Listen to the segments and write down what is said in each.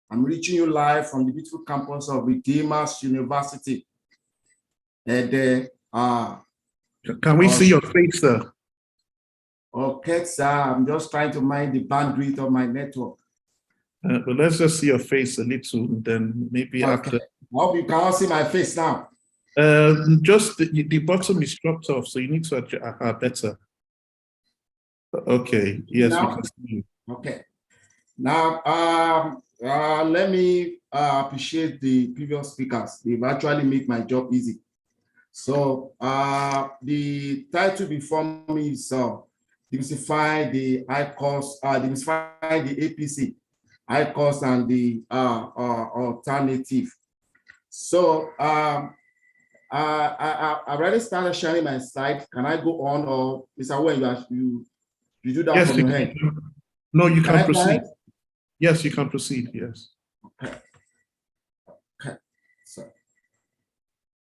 I'm reaching you live from the beautiful campus of Redeemers University. And can we see your face, sir? Okay, sir. I'm just trying to mind the bandwidth of my network. But let's just see your face a little, then maybe after. I hope you can all see my face now. Just the bottom is cropped off, so you need to adjust better. Okay. Yes, now? we can see you. Okay. Now, let me appreciate the previous speakers. They've actually made my job easy. So the title before me is demystify the high cost, demystify the APC, high cost and the alternative. So I already started sharing my slide. Can I go on, or Mr. Wen, you do that yes, from your hand? No, you can proceed. Yes, you can proceed. Yes. Okay. Okay. So,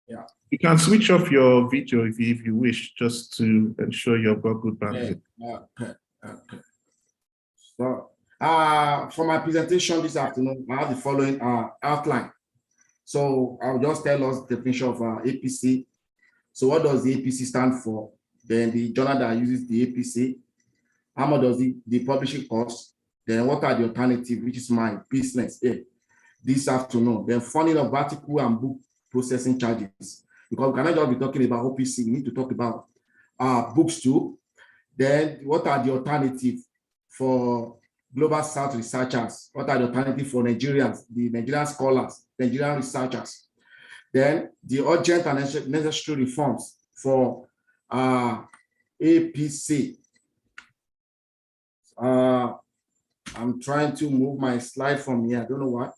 yeah. You can switch off your video if you wish, just to ensure you've got good bandwidth. Okay. Okay. So, for my presentation this afternoon, I have the following outline. So, I'll just tell us the definition of APC. So, what does the APC stand for? Then the journal that uses the APC. How much does the publishing cost? Then what are the alternatives, which is my business this afternoon? Then funding of article and book processing charges. Because we cannot just be talking about OPC, we need to talk about books too. Then what are the alternatives for Global South researchers? What are the alternatives for Nigerians, the Nigerian scholars, Nigerian researchers? Then the urgent and necessary reforms for APC. I'm trying to move my slide from here. I don't know why.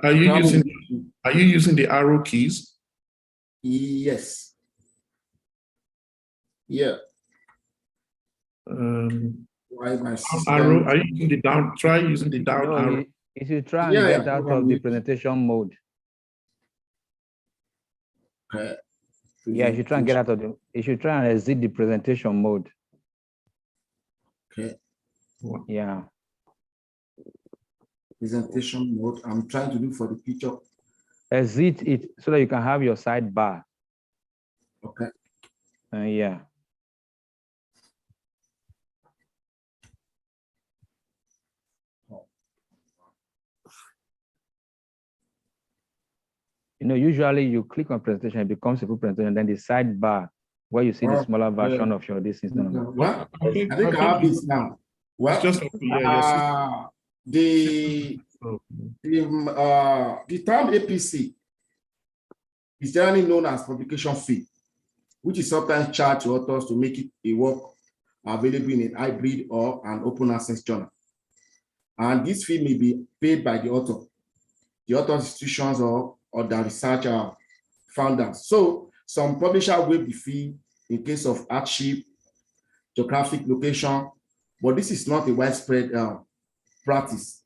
Are you using the arrow keys? Yes. Yeah. Why my arrow? Are you using the down? Try using the down arrow. You should try and get out of the presentation mode. Okay. Yeah, you should try and get out of the. You should try and exit the presentation mode. Okay. Yeah. Presentation mode. I'm trying to look for the picture. Exit it so that you can have your sidebar. Okay. Yeah. You know, usually you click on presentation, it becomes a full presentation, then the sidebar where you see the smaller version of your this is done. Well, I think I have this now. Well, just the term APC is generally known as publication fee, which is sometimes charged to authors to make it a work available in a hybrid or an open access journal. And this fee may be paid by the author, the author's institutions, or the researcher founders. So some publisher waive the fee in case of hardship, geographic location, but this is not a widespread practice.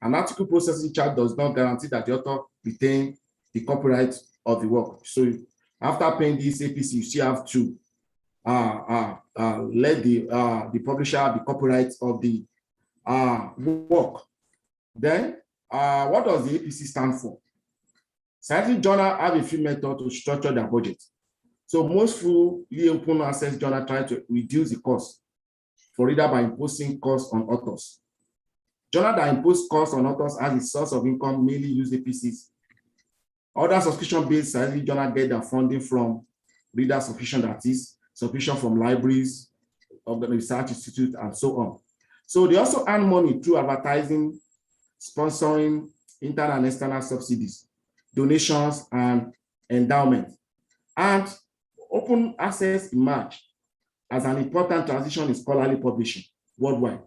An article processing charge does not guarantee that the author retain the copyright of the work. So after paying this APC, you still have to let the publisher have the copyright of the work. Then, what does the APC stand for? Scientific journals have a few methods to structure their budget. So most fully open access journals try to reduce the cost for reader by imposing costs on authors. Journals that impose costs on authors as a source of income mainly use APCs. Other subscription-based scientific journals get their funding from reader subscription, that is, subscription from libraries, of the research institute, and so on. So they also earn money through advertising, sponsoring, internal and external subsidies, donations, and endowment. And open access emerged as an important transition in scholarly publishing worldwide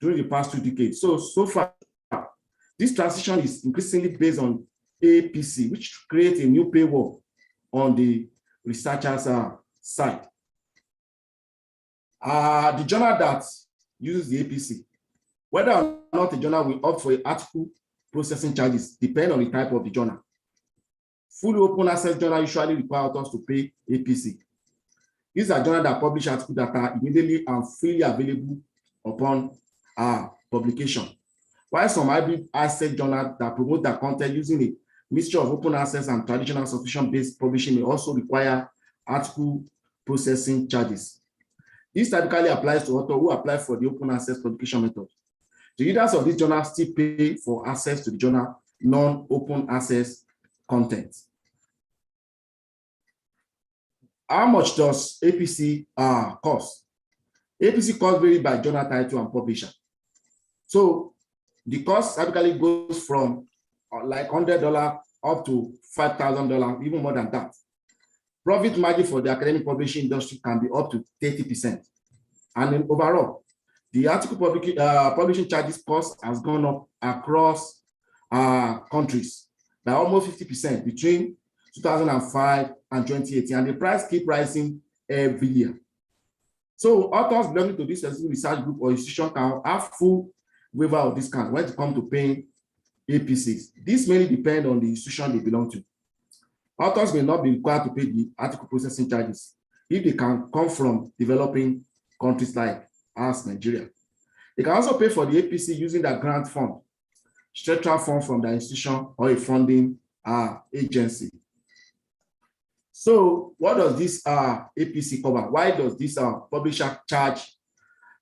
during the past 2 decades. So far, this transition is increasingly based on APC, which creates a new paywall on the researcher's side. The journal that uses the APC, whether or not the journal will opt for article processing charges, depend on the type of the journal. Fully open access journal usually require authors to pay APC. These are journals that publish articles that are immediately and freely available upon publication. While some hybrid access journals that promote their content using a mixture of open access and traditional subscription-based publishing may also require article processing charges. This typically applies to authors who apply for the open access publication method. The readers of this journal still pay for access to the journal non-open access content. How much does APC cost? APC cost varies by journal title and publisher. So the cost typically goes from like $100 up to $5,000, even more than that. Profit margin for the academic publishing industry can be up to 30%. And in overall, the article publishing charges cost has gone up across countries by almost 50% between 2005 and 2018, and the price keep rising every year. So authors belonging to this specific research group or institution can have full waiver of discount when it comes to paying APCs. This mainly depends on the institution they belong to. Authors may not be required to pay the article processing charges if they can come from developing countries like ours, Nigeria. They can also pay for the APC using their grant fund, structural fund from the institution or a funding agency. So what does this APC cover? Why does this publisher charge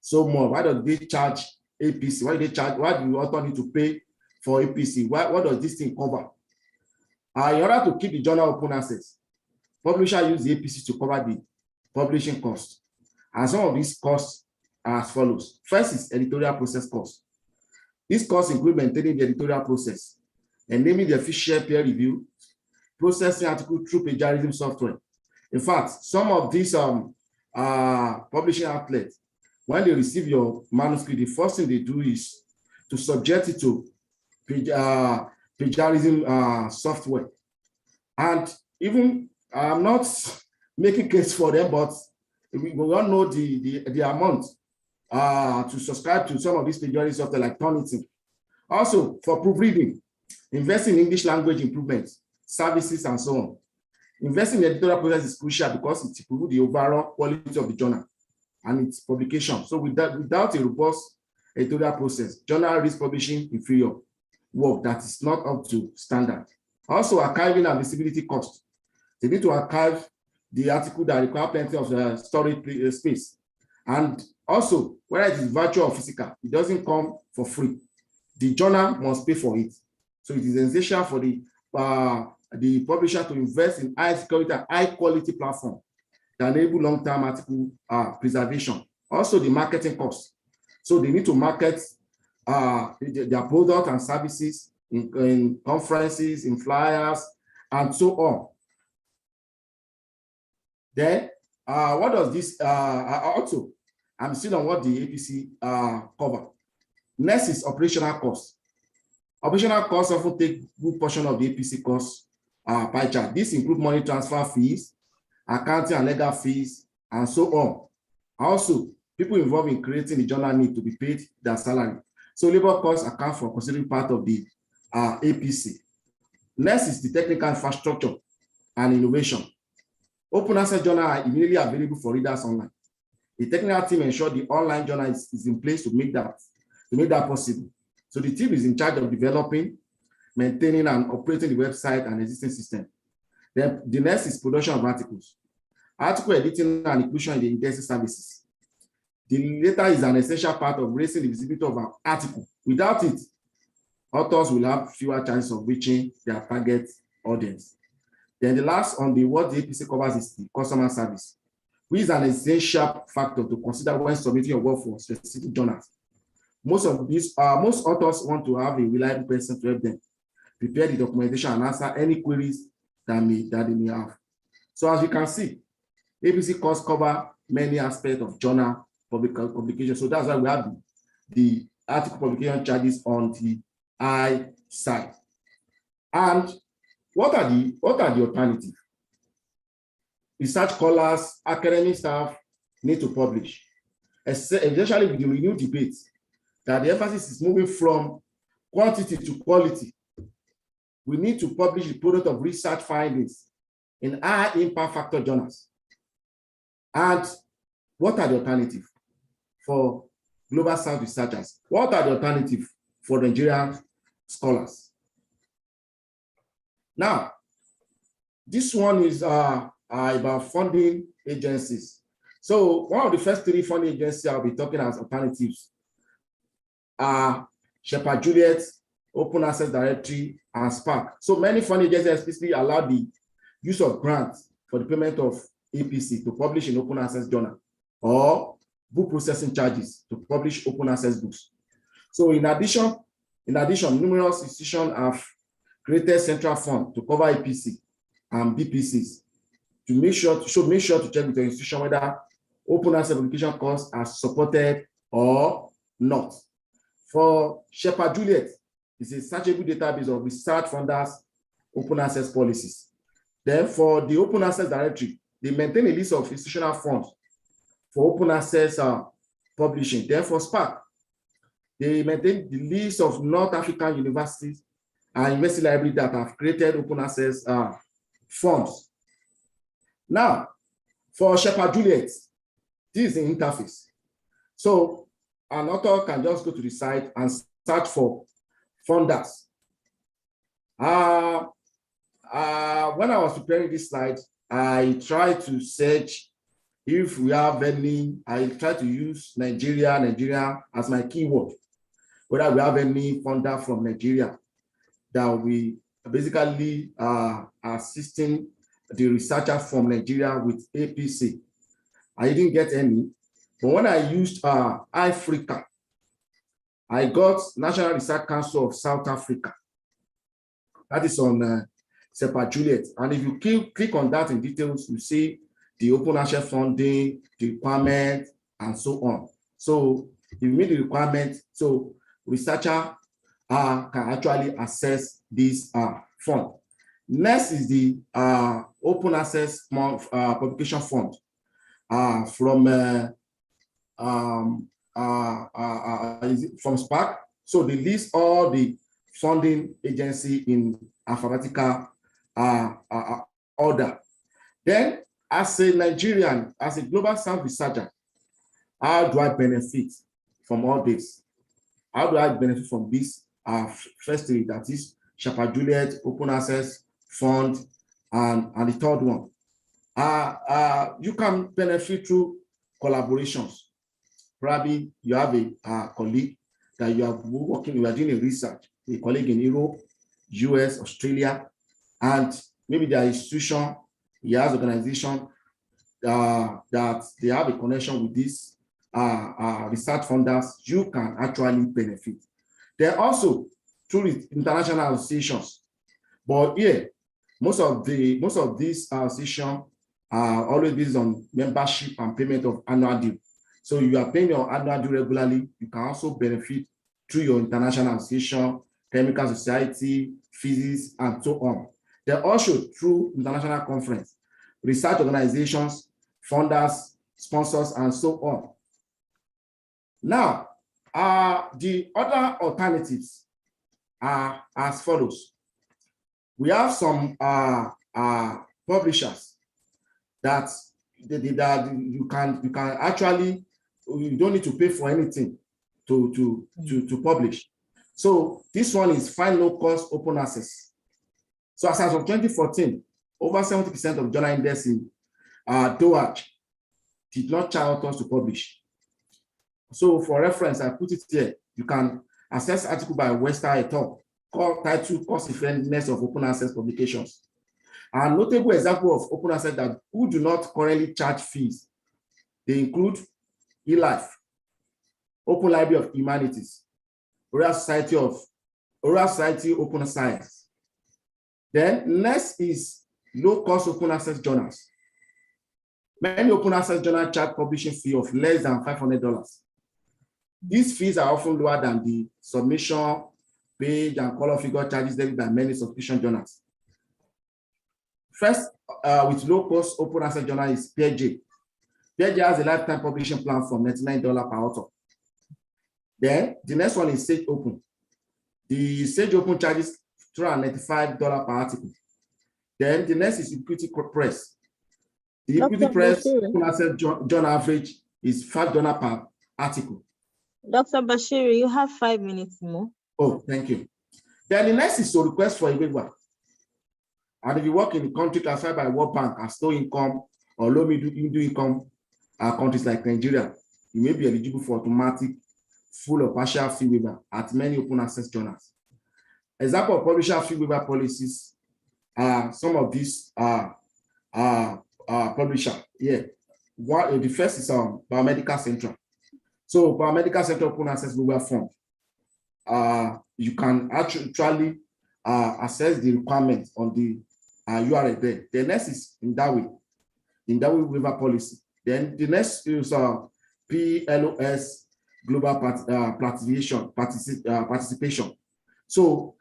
so much? Why does they charge APC? Why do they charge? Why do the author need to pay for APC? What does this thing cover? In order to keep the journal open access, publisher use the APC to cover the publishing costs. And some of these costs are as follows. First is editorial process costs. These costs include maintaining the editorial process, enabling the official peer review, processing article through plagiarism software. In fact, some of these publishing outlets, when they receive your manuscript, the first thing they do is to subject it to plagiarism software. And even I'm not making case for them, but we all know the amount to subscribe to some of these plagiarism software like Turnitin. Also, for proofreading, investing in English language improvements, services, and so on. Investing in the editorial process is crucial because it improves the overall quality of the journal and its publication. So without a robust editorial process, journal risks publishing inferior work that is not up to standard. Also, archiving and visibility costs. They need to archive the article that require plenty of storage space. And also, whether it is virtual or physical, it doesn't come for free. The journal must pay for it. So it is essential for the publisher to invest in high security and high quality platform that enable long-term article preservation. Also, the marketing costs. So they need to market their product and services in conferences, in flyers, and so on. Then, what does this also? I'm still on what the APC cover. Next is operational costs. Operational costs often take a good portion of the APC costs pie chart. This includes money transfer fees, accounting and legal fees, and so on. Also, people involved in creating the journal need to be paid their salary. So labor costs account for considerable part of the APC. Next is the technical infrastructure and innovation. Open access journals are immediately available for readers online. The technical team ensures the online journal is in place to make that possible. So the team is in charge of developing, maintaining, and operating the website and existing system. Then the next is production of articles. Article editing and inclusion in the indexing services. The latter is an essential part of raising the visibility of an article. Without it, authors will have fewer chances of reaching their target audience. Then the last on the what the APC covers is the customer service, which is an essential factor to consider when submitting your work for specific journals. Most authors want to have a reliable person to help them prepare the documentation and answer any queries that they may have. So as you can see, APC costs cover many aspects of journal publication. So that's why we have the article publication charges on the I side. And what are the alternatives? Research scholars, academic staff need to publish, especially with the renewed debate that the emphasis is moving from quantity to quality. We need to publish the product of research findings in high impact factor journals. And what are the alternatives for Global South researchers? What are the alternatives for Nigerian scholars? Now, this one is about funding agencies. So one of the first 3 funding agencies I'll be talking as alternatives are Shepherd Juliet, Open Access Directory, and Spark. So many funding agencies explicitly allow the use of grants for the payment of APC to publish in open access journal, or book processing charges to publish open access books. So in addition, numerous institutions have created central fund to cover APC and BPCs to make sure to check with the institution whether open access publication costs are supported or not. For Shepherd Juliet, it's a searchable database of research funders' open access policies. Then for the open access directory, they maintain a list of institutional funds for open access publishing. Then for Spark, they maintain the list of North African universities and university libraries that have created open access funds. Now, for Shepherd Juliet, this is the interface. So an author can just go to the site and search for funders. When I was preparing this slide, I tried to search if we have any, I tried to use Nigeria as my keyword, whether we have any funder from Nigeria that we basically assisting the researchers from Nigeria with APC. I didn't get any, but when I used Africa, I got National Research Council of South Africa. That is on Shepherd Juliet. And if you click on that in details, you see the open access funding, the requirement, and so on. So if you meet the requirement, so researcher can actually access this fund. Next is the open access publication fund from Spark. So they list all the funding agency in alphabetical order. Then, as a Nigerian, as a Global South researcher, how do I benefit from all this? How do I benefit from this first three, that is Shepherd Juliet, Open Access Fund, and the third one? You can benefit through collaborations. Probably you have a colleague that you are working, you are doing a research, a colleague in Europe, US, Australia, and maybe their institution, he has organization that they have a connection with these research funders. You can actually benefit. They're also through international associations, but here most of these associations are always based on membership and payment of annual due. So you are paying your annual due regularly. You can also benefit through your international association, chemical society, physics, and so on. They're also through international conference, research organizations, funders, sponsors, and so on. Now, the other alternatives are as follows. We have some publishers that you can actually, you don't need to pay for anything to publish. So this one is find low cost open access. So as of 2014, over 70% of journal index in DOAJ did not charge authors to publish. So for reference, I put it here. You can access article by Wester et al. Titled Cost Effectiveness of Open Access Publications. A notable example of open access that who do not currently charge fees, they include eLife, Open Library of Humanities, Oral Society Open Science. Then next is low-cost open access journals. Many open access journals charge publishing fee of less than $500. These fees are often lower than the submission, page, and color figure charges levied by many subscription journals. First, with low-cost open access journal is PeerJ. PeerJ has a lifetime publishing plan from $99 per author. Then the next one is Sage Open. The Sage Open charges $295 per article. Then the next is Equity Press. The equity Dr. press Bashir. open access journal average is $5 per article. Dr. Bashir, you have 5 minutes more. Oh, thank you. Then the next is to request for a waiver. And if you work in the country classified by World Bank as low income or low middle income countries like Nigeria, you may be eligible for automatic, full or partial fee waiver at many open access journals. Example of publisher fee waiver policies are some of these publisher. Yeah. The first is Biomedical Central. So Biomedical Central open access waiver form. You can actually assess the requirements on the URL there. The next is in that way waiver policy. Then the next is PLOS global participation. So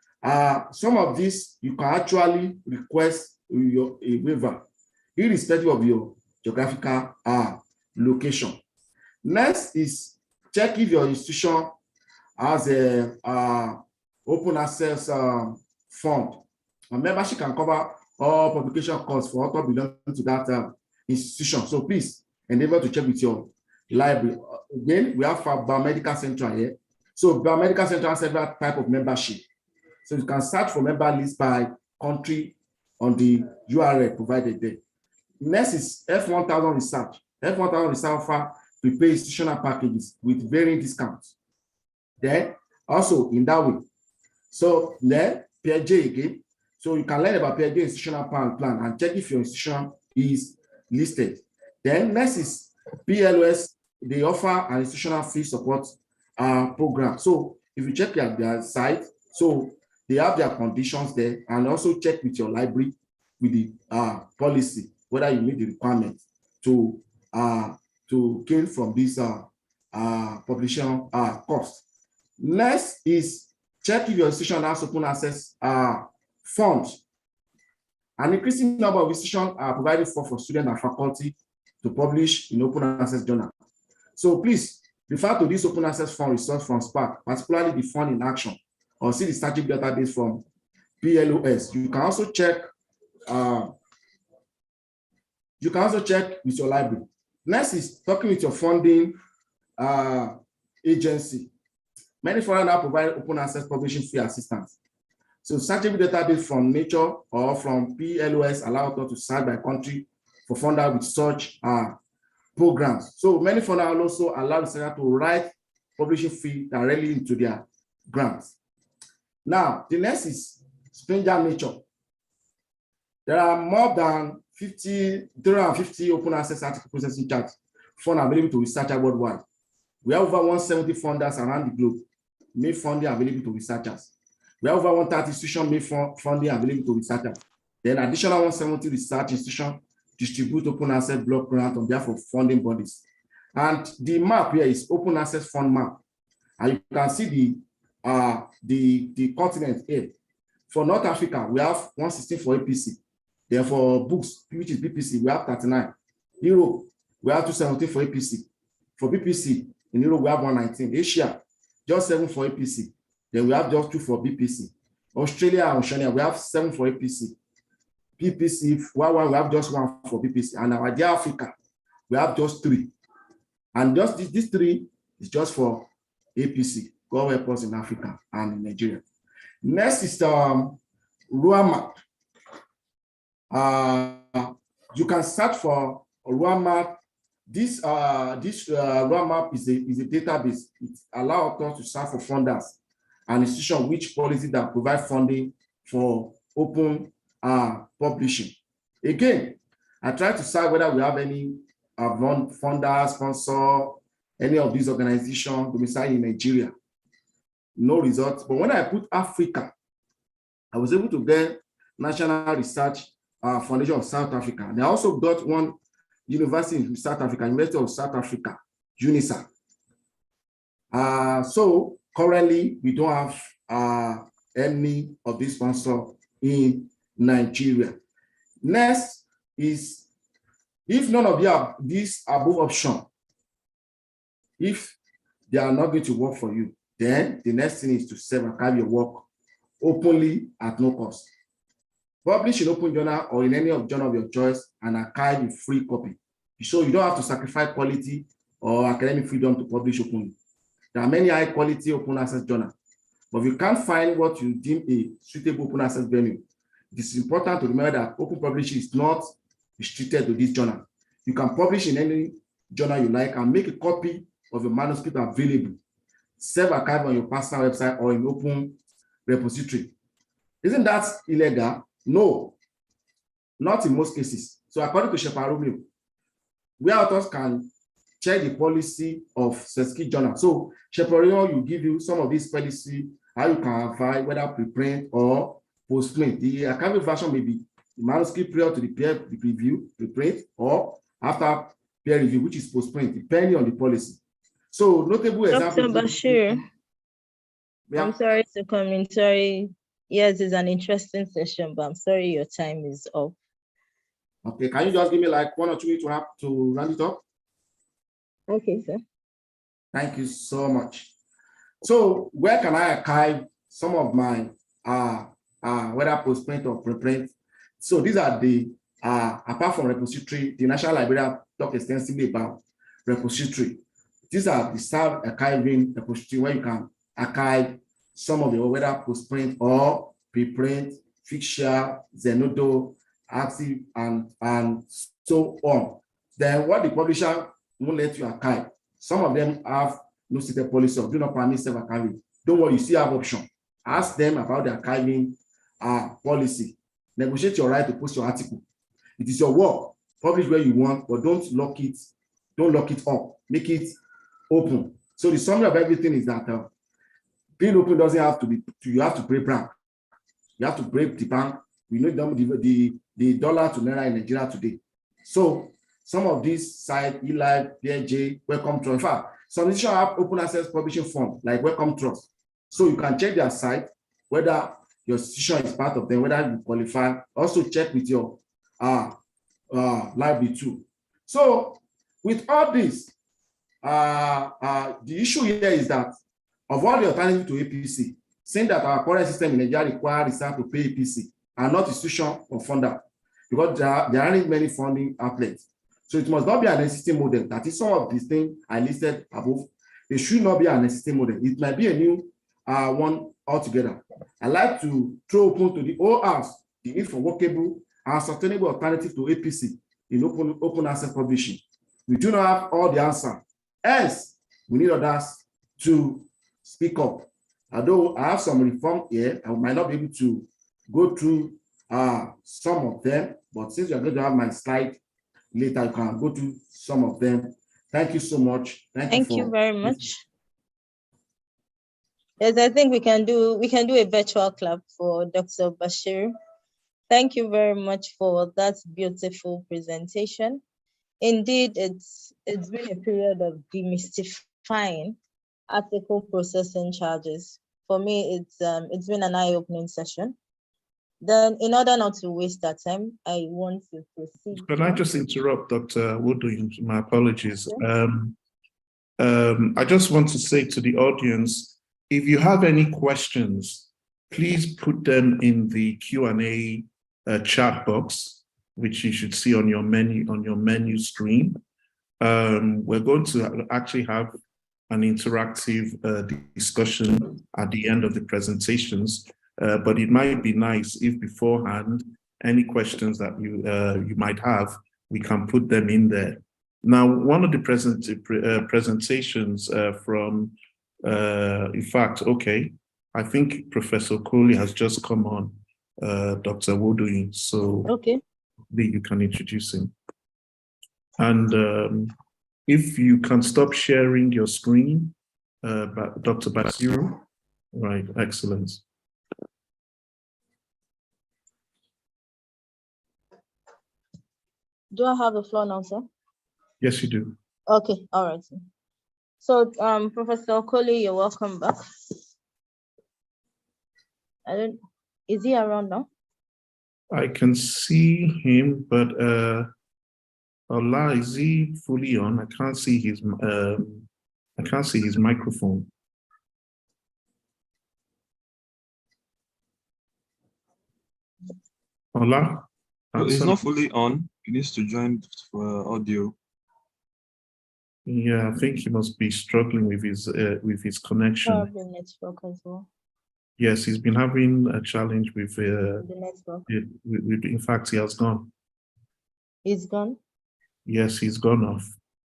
some of these you can actually request a waiver irrespective of your geographical location. Next is check if your institution has a open access fund. A membership can cover all publication costs for author belonging to that institution. So please endeavor to check with your library. Again, we have Biomedical Central here. So Biomedical Central has several types of membership. So you can search for member list by country on the URL provided there. Next is F1000 Research. F1000 Research offer prepaid institutional packages with varying discounts. Then also in that way. So then PJ again. So you can learn about PJ institutional plan and check if your institution is listed. Then next is PLOS. They offer an institutional fee support program. So if you check their site, so they have their conditions there, and also check with your library with the policy whether you meet the requirements to gain from this publication cost. Next is check if your institution has open access funds. An increasing number of institutions are provided for students and faculty to publish in open access journal. So please refer to this open access fund resource from SPARC, particularly the fund in action, or see the static database from PLOS. You can also check. With your library. Next is talking with your funding agency. Many foreign now provide open access publishing fee assistance. So searchable database from Nature or from PLOS allow us to search by country for funders with such programs. So many funders also allow researchers to write publishing fee directly into their grants. Now, the next is Stranger Nature. There are more than 350 open access article processing charts fund available to researchers worldwide. We have over 170 funders around the globe made funding available to researchers. We have over 130 institutions made funding available to researchers. Then additional 170 research institutions distribute open access block grant on behalf of funding bodies. And the map here is open access fund map. And you can see the continent here. For North Africa, we have 116 for APC. Then for books, which is BPC, we have 39. Europe, we have 217 for APC. For BPC, in Europe, we have 119. Asia, just 7 for APC. Then we have just 2 for BPC. Australia and Oceania, we have 7 for APC. BPC, we have just 1 for BPC. And our dear Africa, we have just 3. And just these 3 is just for APC. God help us in Africa and in Nigeria. Next is RUAMAP. You can search for RUAMAP. This RUAMAP is a database. It allows us to search for funders and institutions which policy that provide funding for open publishing. Again, I try to search whether we have any funders, sponsor, any of these organizations domiciled in Nigeria. No results. But when I put Africa, I was able to get National Research Foundation of South Africa. They also got one university in South Africa, University of South Africa, UNISA. So currently, we don't have any of these sponsors in Nigeria. Next is, if none of you have these above options, if they are not going to work for you, then the next thing is to self-archive your work openly at no cost. Publish in open journal or in any of journal of your choice and archive a free copy. So you don't have to sacrifice quality or academic freedom to publish openly. There are many high quality open access journals, but if you can't find what you deem a suitable open access venue, it is important to remember that open publishing is not restricted to this journal. You can publish in any journal you like and make a copy of your manuscript available, self-archive on your personal website or in open repository. Isn't that illegal? No, not in most cases. So according to Shepard Romeo, where authors can check the policy of specific journal. So Shepard Romeo will give you some of these policy, how you can find whether preprint or postprint. The academic version may be the manuscript prior to the peer review, preprint, or after peer review, which is postprint, depending on the policy. So notable examples. Dr. Bashir, Yeah. I'm sorry to come in. Sorry. Yes, it's an interesting session, but I'm sorry your time is up. Okay, can you just give me like 1 or 2 minutes to round it up? Okay, sir. Thank you so much. So where can I archive some of my whether postprint or preprint? So these are the apart from repository, the National Library talk extensively about repository. These are the self-archiving repository where you can archive some of your whether postprint or preprint, fixture, Zenodo, active, and so on. Then what the publisher won't let you archive. Some of them have no stated policy or do not permit self-archiving. Don't worry, you still have option. Ask them about the archiving policy. Negotiate your right to post your article. It is your work. Publish where you want, but don't lock it. Don't lock it up. Make it open. So the summary of everything is that being open doesn't have to be. You have to break bank. You have to break the bank. We know the dollar to naira in Nigeria today. So some of these sites, eLive, PLJ, Welcome Trust. In fact, some institutions have open access publishing fund like Welcome Trust. So you can check their site whether your institution is part of them, whether you qualify. Also check with your library too. So with all this, the issue here is that of all the alternatives to APC, saying that our current system in Nigeria requires research to pay APC and not institution or funder, because there aren't many funding outlets. So it must not be an existing model. That is some of these things I listed above. It should not be an existing model. It might be a new one altogether. I like to throw open to the whole house the need for workable and sustainable alternative to APC in open access publishing. We do not have all the answer. Hence, we need others to speak up. Although I have some reform here, I might not be able to go through some of them, but since you're going to have my slide later, you can go to some of them. Thank you so much. Thank you very much. Yes, I think we can do a virtual clap for Dr. Bashir. Thank you very much for that beautiful presentation. Indeed, it's been a period of demystifying article processing charges. For me, it's been an eye-opening session. Then, in order not to waste our time, I want to proceed. Can I just interrupt, Dr. Woodwin? My apologies. I just want to say to the audience, if you have any questions, please put them in the Q&A chat box, which you should see on your menu screen. We're going to actually have an interactive discussion at the end of the presentations, but it might be nice if beforehand, any questions that you might have, we can put them in there. Now, one of the presentations from, in fact, okay, I think Professor Coley has just come on, Dr. Woodwin, so okay, you can introduce him. And if you can stop sharing your screen, Dr. Basiru, right, excellent. Do I have the floor now, sir? Yes, you do. Okay, all right. So, Professor Okoli, you're welcome back. Is he around now? I can see him, but Allah, is he fully on? I can't see his microphone. Hola? No, it's Answer. not fully on. He needs to join for audio. Yeah, I think he must be struggling with his connection. Probably network as well. Yes, he's been having a challenge with The network. in fact, he has gone. He's gone. Yes, he's gone off.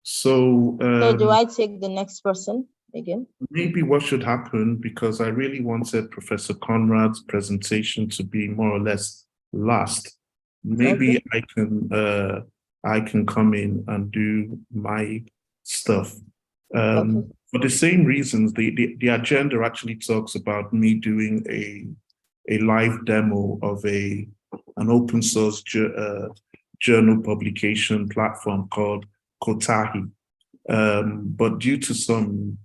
So, So do I take the next person again? maybe what should happen, because I really wanted Professor Conrad's presentation to be more or less last. Maybe Okay. I can come in and do my stuff. Okay. For the same reasons, the agenda actually talks about me doing a live demo of an open source journal publication platform called Kotahi. But due to some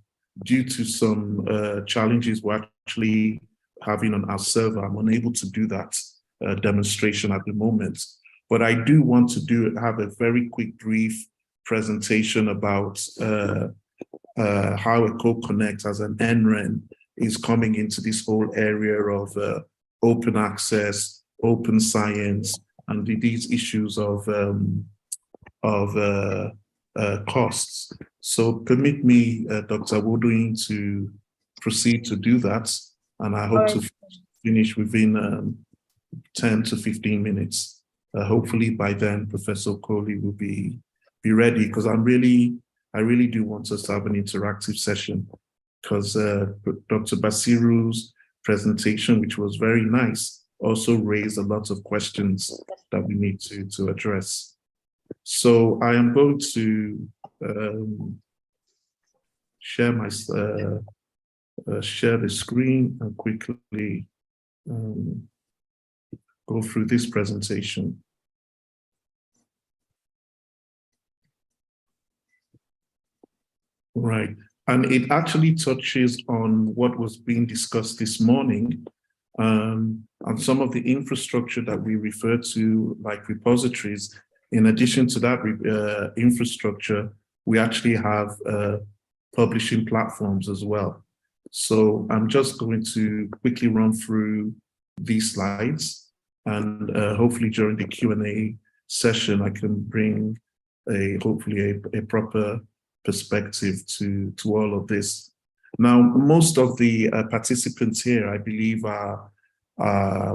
challenges we're actually having on our server, I'm unable to do that demonstration at the moment. But I do want to have a very quick, brief presentation about how Eko-Konnect as an NREN is coming into this whole area of open access, open science, and these issues of costs. So permit me, Dr. Woodwin, to proceed to do that, and I hope to finish within 10 to 15 minutes. Hopefully by then, Professor Coley will be ready, because I really do want us to have an interactive session, because Dr. Basiru's presentation, which was very nice, also raised a lot of questions that we need to address. So I am going to share the screen and quickly go through this presentation. Right, and it actually touches on what was being discussed this morning, and some of the infrastructure that we refer to, like repositories. In addition to that infrastructure, we actually have publishing platforms as well. So I'm just going to quickly run through these slides, and hopefully during the Q&A session, I can bring hopefully a proper perspective to all of this. Now, most of the participants here, I believe, are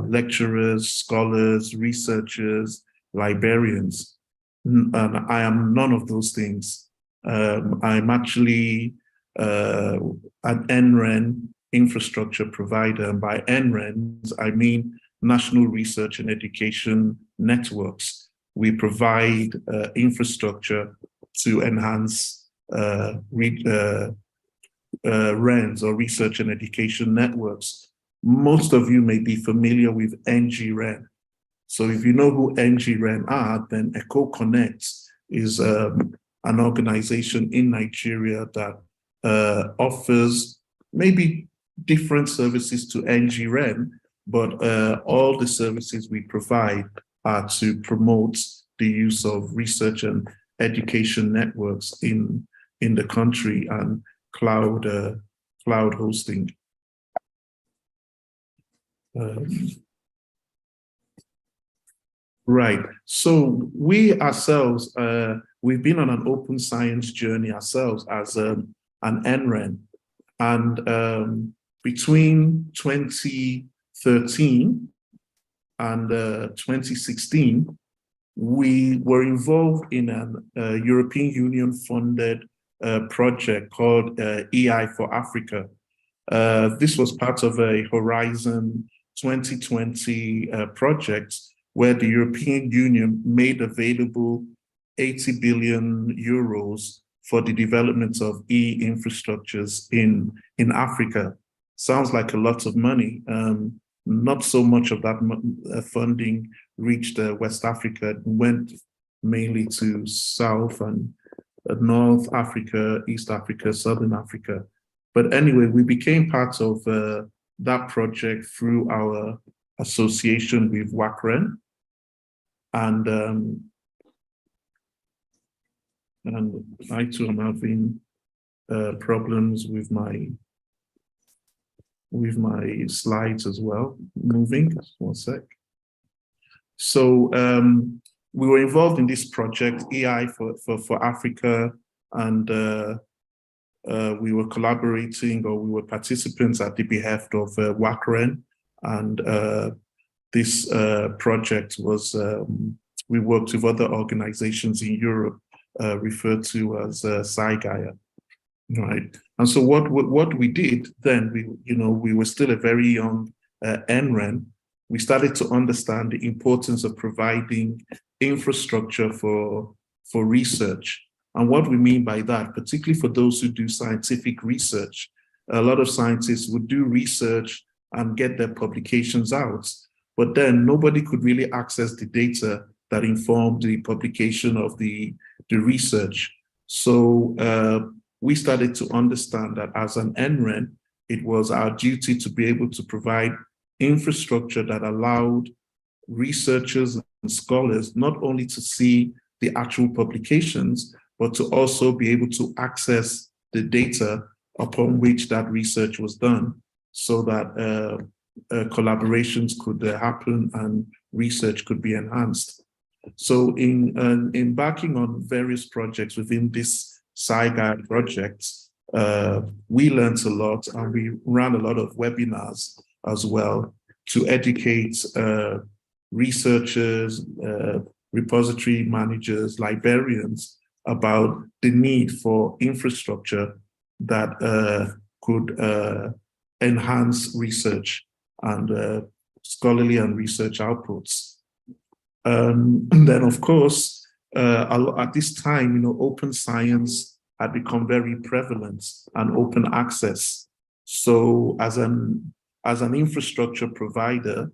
lecturers, scholars, researchers, librarians, and I am none of those things. I'm actually an NREN infrastructure provider, and by NRENs, I mean National Research and Education Networks. We provide infrastructure to enhance RENs, or Research and Education Networks. Most of you may be familiar with NGREN. So if you know who NGREN are, then Eko-Konnect is an organization in Nigeria that offers maybe different services to NGREN, but all the services we provide are to promote the use of research and education networks in the country and cloud hosting. Right. So we ourselves, we've been on an open science journey ourselves as an NREN. And between 2013 and 2016, we were involved in a European Union funded project called EI for Africa. This was part of a Horizon 2020 project where the European Union made available 80 billion euros for the development of e-infrastructures in Africa. Sounds like a lot of money. Not so much of that funding reached West Africa. It went mainly to South and North Africa, East Africa, Southern Africa. But anyway, we became part of that project through our association with WACREN. And I too am having problems with my slides as well. Moving, 1 sec. So we were involved in this project, AI for Africa, and we were collaborating, or we were participants at the behest of WACREN, and this project was, we worked with other organizations in Europe referred to as SciGaia, right? And so what we did then, we were still a very young NREN. We started to understand the importance of providing infrastructure for research. And what we mean by that, particularly for those who do scientific research, a lot of scientists would do research and get their publications out, but then nobody could really access the data that informed the publication of the research. So we started to understand that as an NREN, it was our duty to be able to provide infrastructure that allowed researchers and scholars not only to see the actual publications, but to also be able to access the data upon which that research was done, so that collaborations could happen and research could be enhanced. So in embarking on various projects within this SciGaia project, we learned a lot, and we ran a lot of webinars as well to educate researchers, repository managers, librarians about the need for infrastructure that could enhance research and scholarly and research outputs. And then, of course, at this time, open science had become very prevalent and open access. So as an infrastructure provider,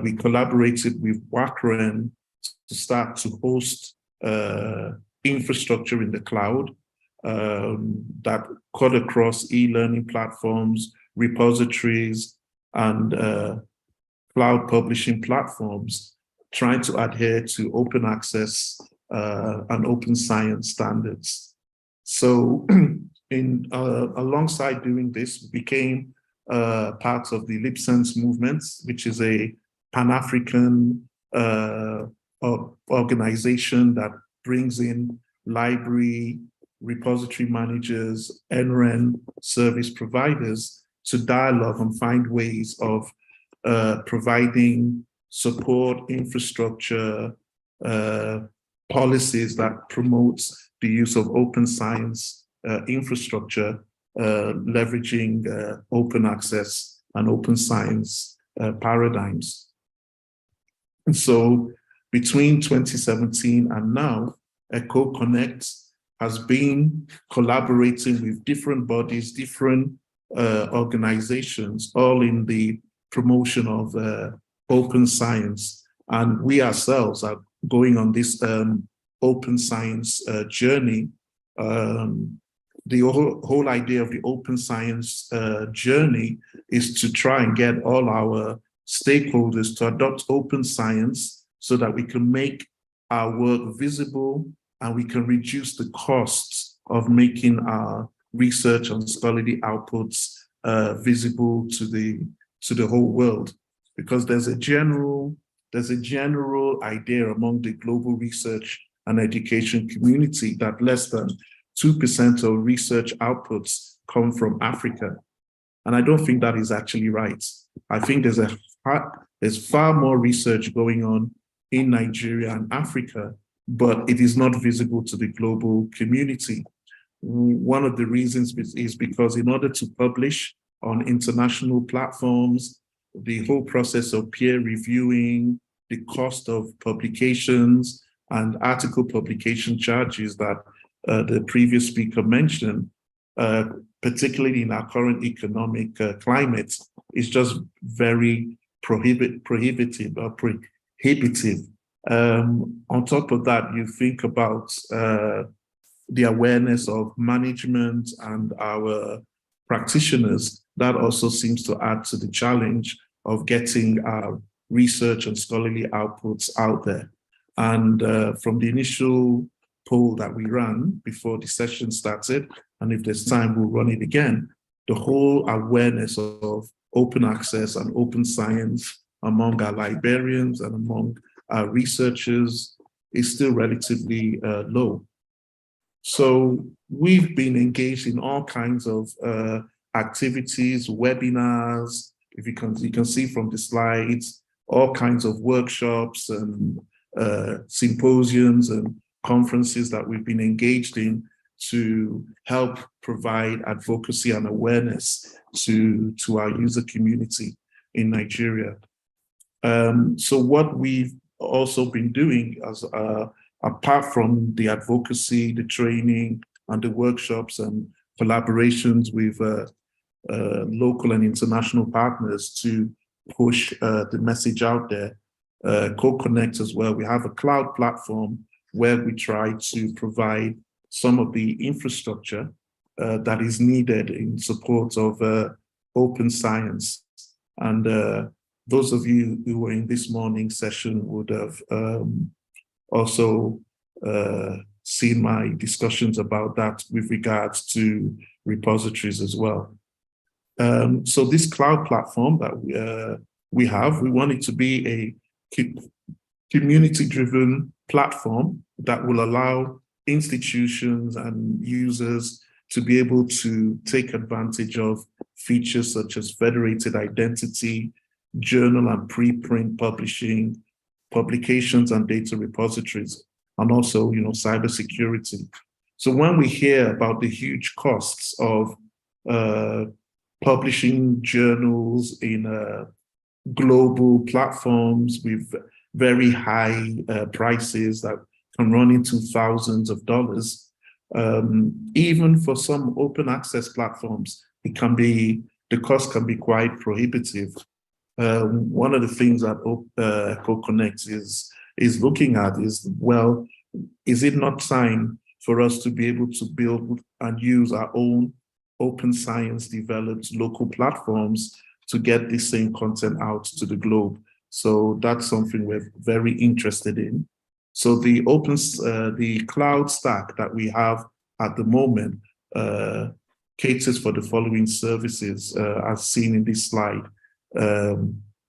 we collaborated with WACREN to start to host infrastructure in the cloud that cut across e-learning platforms, repositories, and cloud publishing platforms, trying to adhere to open access and open science standards. So alongside doing this, we became part of the LibSense movement, which is a Pan-African organization that brings in library, repository managers, NREN service providers to dialogue and find ways of providing support, infrastructure, policies that promotes the use of open science infrastructure, leveraging open access and open science paradigms. And so between 2017 and now, Eko-Konnect has been collaborating with different bodies, different organizations, all in the promotion of open science. And we ourselves are going on this open science journey. The whole idea of the open science journey is to try and get all our stakeholders to adopt open science so that we can make our work visible and we can reduce the costs of making our research and scholarly outputs visible to the whole world. Because there's a general idea among the global research and education community that less than 2% of research outputs come from Africa. And I don't think that is actually right. I think there's far more research going on in Nigeria and Africa, but it is not visible to the global community. One of the reasons is because in order to publish on international platforms, the whole process of peer reviewing, the cost of publications and article publication charges that the previous speaker mentioned, particularly in our current economic climate, is just very prohibitive. On top of that, you think about the awareness of management and our practitioners. That also seems to add to the challenge of getting our research and scholarly outputs out there. And from the initial poll that we ran before the session started, and if there's time, we'll run it again, the whole awareness of open access and open science among our librarians and among our researchers is still relatively low. So we've been engaged in all kinds of activities, webinars. If you can see from the slides, all kinds of workshops and symposiums and conferences that we've been engaged in to help provide advocacy and awareness to our user community in Nigeria. So what we've also been doing as apart from the advocacy, the training, and the workshops and collaborations with local and international partners to push the message out there, Eko-Konnect as well. We have a cloud platform where we try to provide some of the infrastructure that is needed in support of open science. And those of you who were in this morning's session would have also seen my discussions about that with regards to repositories as well. So this cloud platform that we want it to be a community-driven platform that will allow institutions and users to be able to take advantage of features such as federated identity, journal and preprint publishing, publications and data repositories, and also, cybersecurity. So when we hear about the huge costs of publishing journals in global platforms with very high prices that can run into thousands of dollars, even for some open access platforms, the cost can be quite prohibitive. One of the things that Eko-Konnect is looking at is, well, is it not time for us to be able to build and use our own open science developed local platforms to get the same content out to the globe? So that's something we're very interested in. So the cloud stack that we have at the moment caters for the following services, as seen in this slide.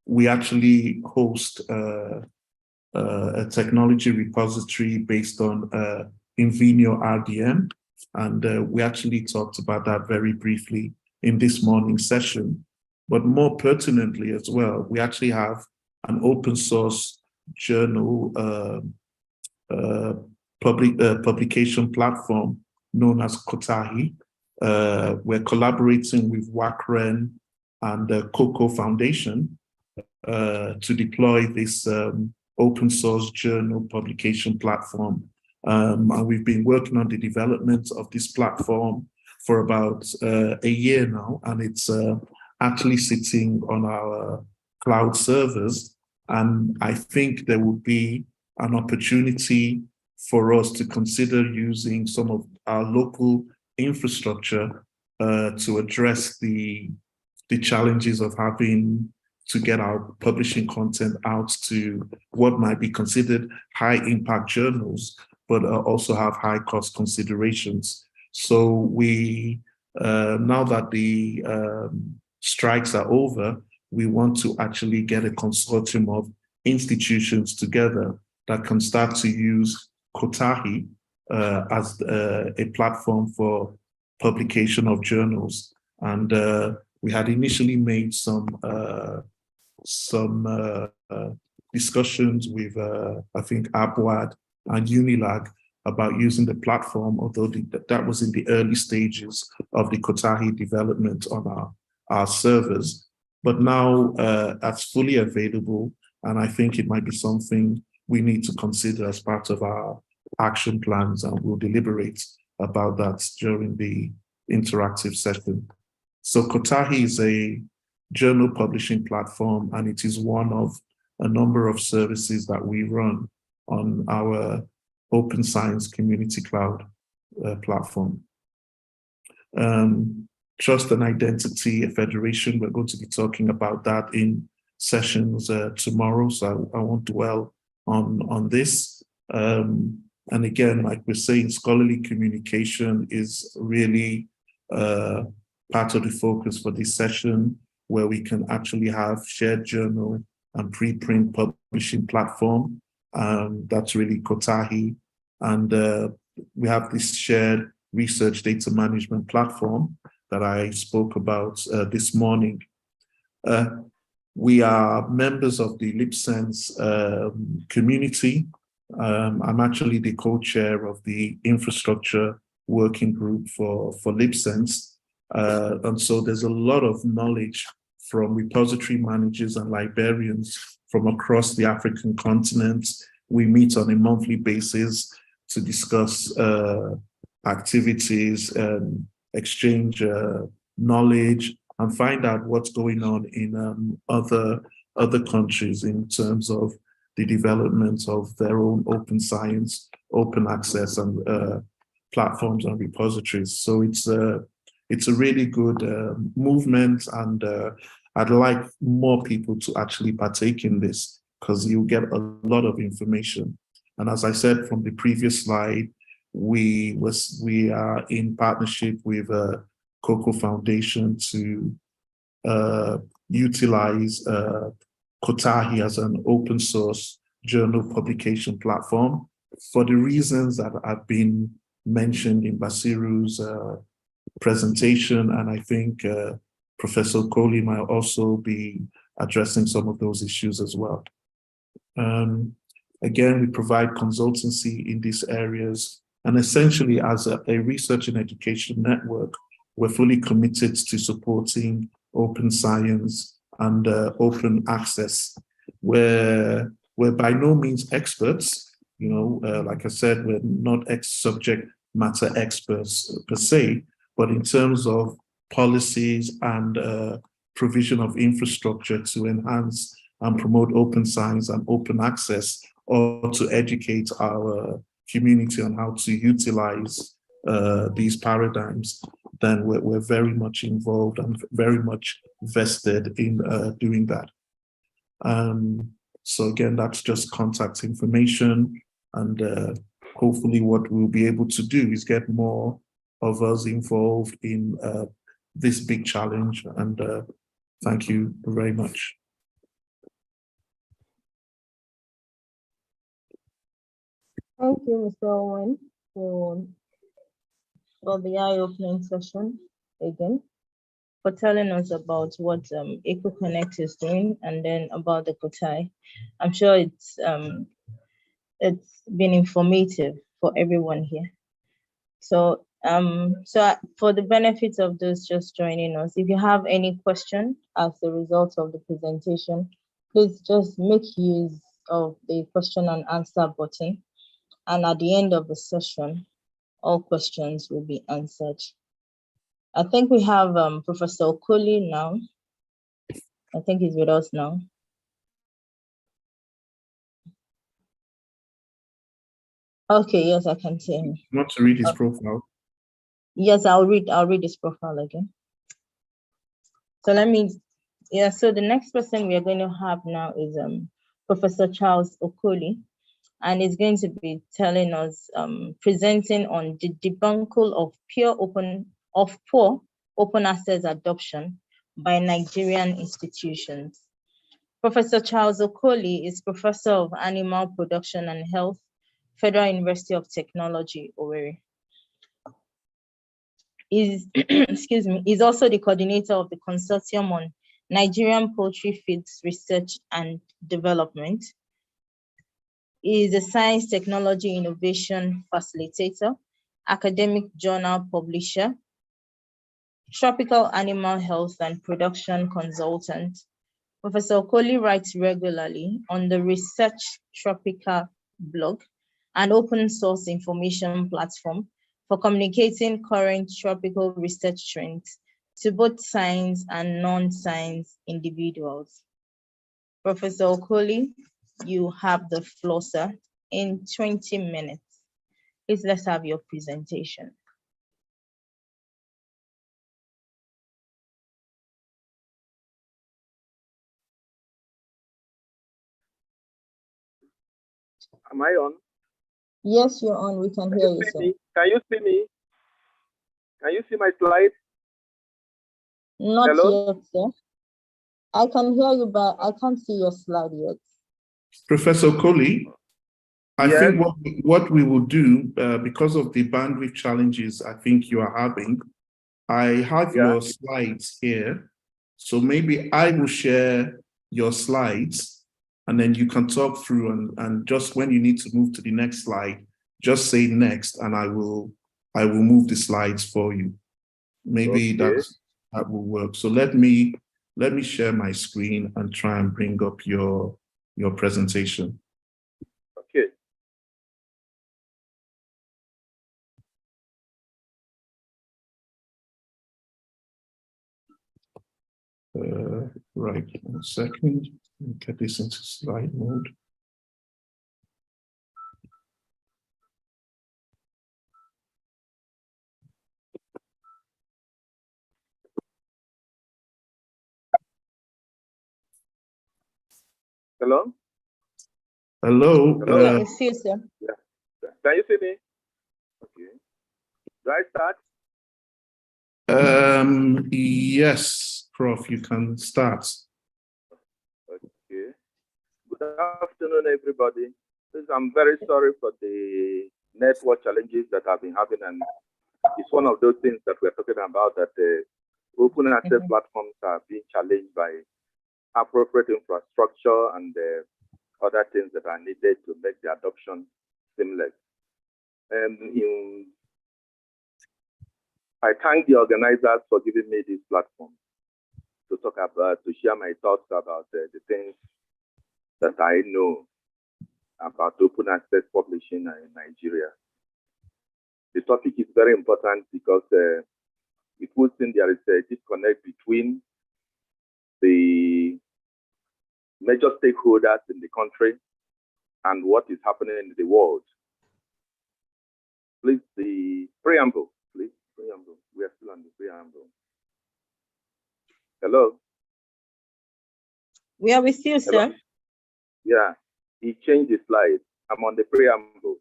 We actually host a technology repository based on Invenio RDM, and we actually talked about that very briefly in this morning's session. But more pertinently as well, we actually have an open source journal publication platform known as Kotahi. We're collaborating with WACREN and the Cocoa Foundation to deploy this open source journal publication platform. And we've been working on the development of this platform for about a year now, and it's actually sitting on our cloud servers. And I think there would be an opportunity for us to consider using some of our local infrastructure to address the challenges of having to get our publishing content out to what might be considered high impact journals, but also have high cost considerations. So we, now that the strikes are over, we want to actually get a consortium of institutions together that can start to use Kotahi as a platform for publication of journals. And we had initially made some discussions with, I think, ABWAD and Unilag about using the platform, although that was in the early stages of the Kotahi development on our servers. But now that's fully available, and I think it might be something we need to consider as part of our action plans, and we'll deliberate about that during the interactive session. So Kotahi is a journal publishing platform, and it is one of a number of services that we run on our Open Science Community Cloud platform. Trust and Identity Federation, we're going to be talking about that in sessions tomorrow, so I won't dwell on this. And again, like we're saying, scholarly communication is really part of the focus for this session, where we can actually have shared journal and preprint publishing platform That's really Kotahi. And we have this shared research data management platform that I spoke about this morning. We are members of the LipSense community. I'm actually the co-chair of the infrastructure working group for LipSense. And so there's a lot of knowledge from repository managers and librarians from across the African continent. We meet on a monthly basis to discuss activities, exchange knowledge, and find out what's going on in other countries in terms of the development of their own open science, open access, and platforms and repositories. So it's a really good movement, and I'd like more people to actually partake in this, because you get a lot of information. And as I said from the previous slide, we are in partnership with Cocoa Foundation to utilize Kotahi as an open source journal publication platform for the reasons that have been mentioned in Basiru's presentation. And I think Professor Coley might also be addressing some of those issues as well. Again, we provide consultancy in these areas, and essentially as a research and education network, we're fully committed to supporting open science and open access. We're by no means experts, like I said, we're not subject matter experts per se, but in terms of policies and provision of infrastructure to enhance and promote open science and open access, or to educate our community on how to utilize these paradigms, then we're very much involved and very much vested in doing that. So again, that's just contact information, and hopefully what we'll be able to do is get more of us involved in this big challenge. And thank you very much. Thank you, Mr. Owen, for the eye-opening session again, for telling us about what Eko-Konnect is doing, and then about the Kotai. I'm sure it's been informative for everyone here. So for the benefit of those just joining us, if you have any question as a result of the presentation, please just make use of the question and answer button. And at the end of the session, all questions will be answered. I think we have Professor Okoli now. I think he's with us now. Okay, yes, I can see him. You want to read his profile? Yes, I'll read his profile again. So so the next person we are going to have now is Professor Charles Okoli, and he's going to be telling us, presenting on the debunking of poor open access adoption by Nigerian institutions. Professor Charles Okoli is Professor of Animal Production and Health, Federal University of Technology, Owerri. He's also the coordinator of the Consortium on Nigerian Poultry Feeds Research and Development. He is a science, technology, innovation facilitator, academic journal publisher, tropical animal health and production consultant. Professor Okoli writes regularly on the Research Tropica blog, an open source information platform for communicating current tropical research trends to both science and non-science individuals. Professor Okoli, you have the floor, sir, in 20 minutes. Please, let's have your presentation. Am I on? Yes, you're on. We can hear you, sir. Can you see me? Can you see my slide? Not Hello? yet, sir. I can hear you, but I can't see your slide yet. Professor Okoli, I Yes. think what we will do, because of the bandwidth challenges I think you are having, I have your slides here. So maybe I will share your slides and then you can talk through and just when you need to move to the next slide, just say next and I will move the slides for you. Maybe Okay. that will work. So let me share my screen and try and bring up your presentation. Okay. Right, 1 second. Let me get this into slide mode. Hello? Hello. Yeah, it's you, sir. Yeah. Can you see me? Okay. Do I start? Yes, Prof, you can start. Okay. Good afternoon, everybody. I'm very sorry for the network challenges that I've been having, and it's one of those things that we're talking about, that open access platforms are being challenged by appropriate infrastructure and other things that are needed to make the adoption seamless. I thank the organizers for giving me this platform to talk about, to share my thoughts about the things that I know about open access publishing in Nigeria. The topic is very important because it puts in there is a disconnect between the major stakeholders in the country and what is happening in the world. Please, the preamble, please, preamble. We are still on the preamble. Hello? We are with you, Hello? sir. Yeah, he changed the slide. I'm on the preamble.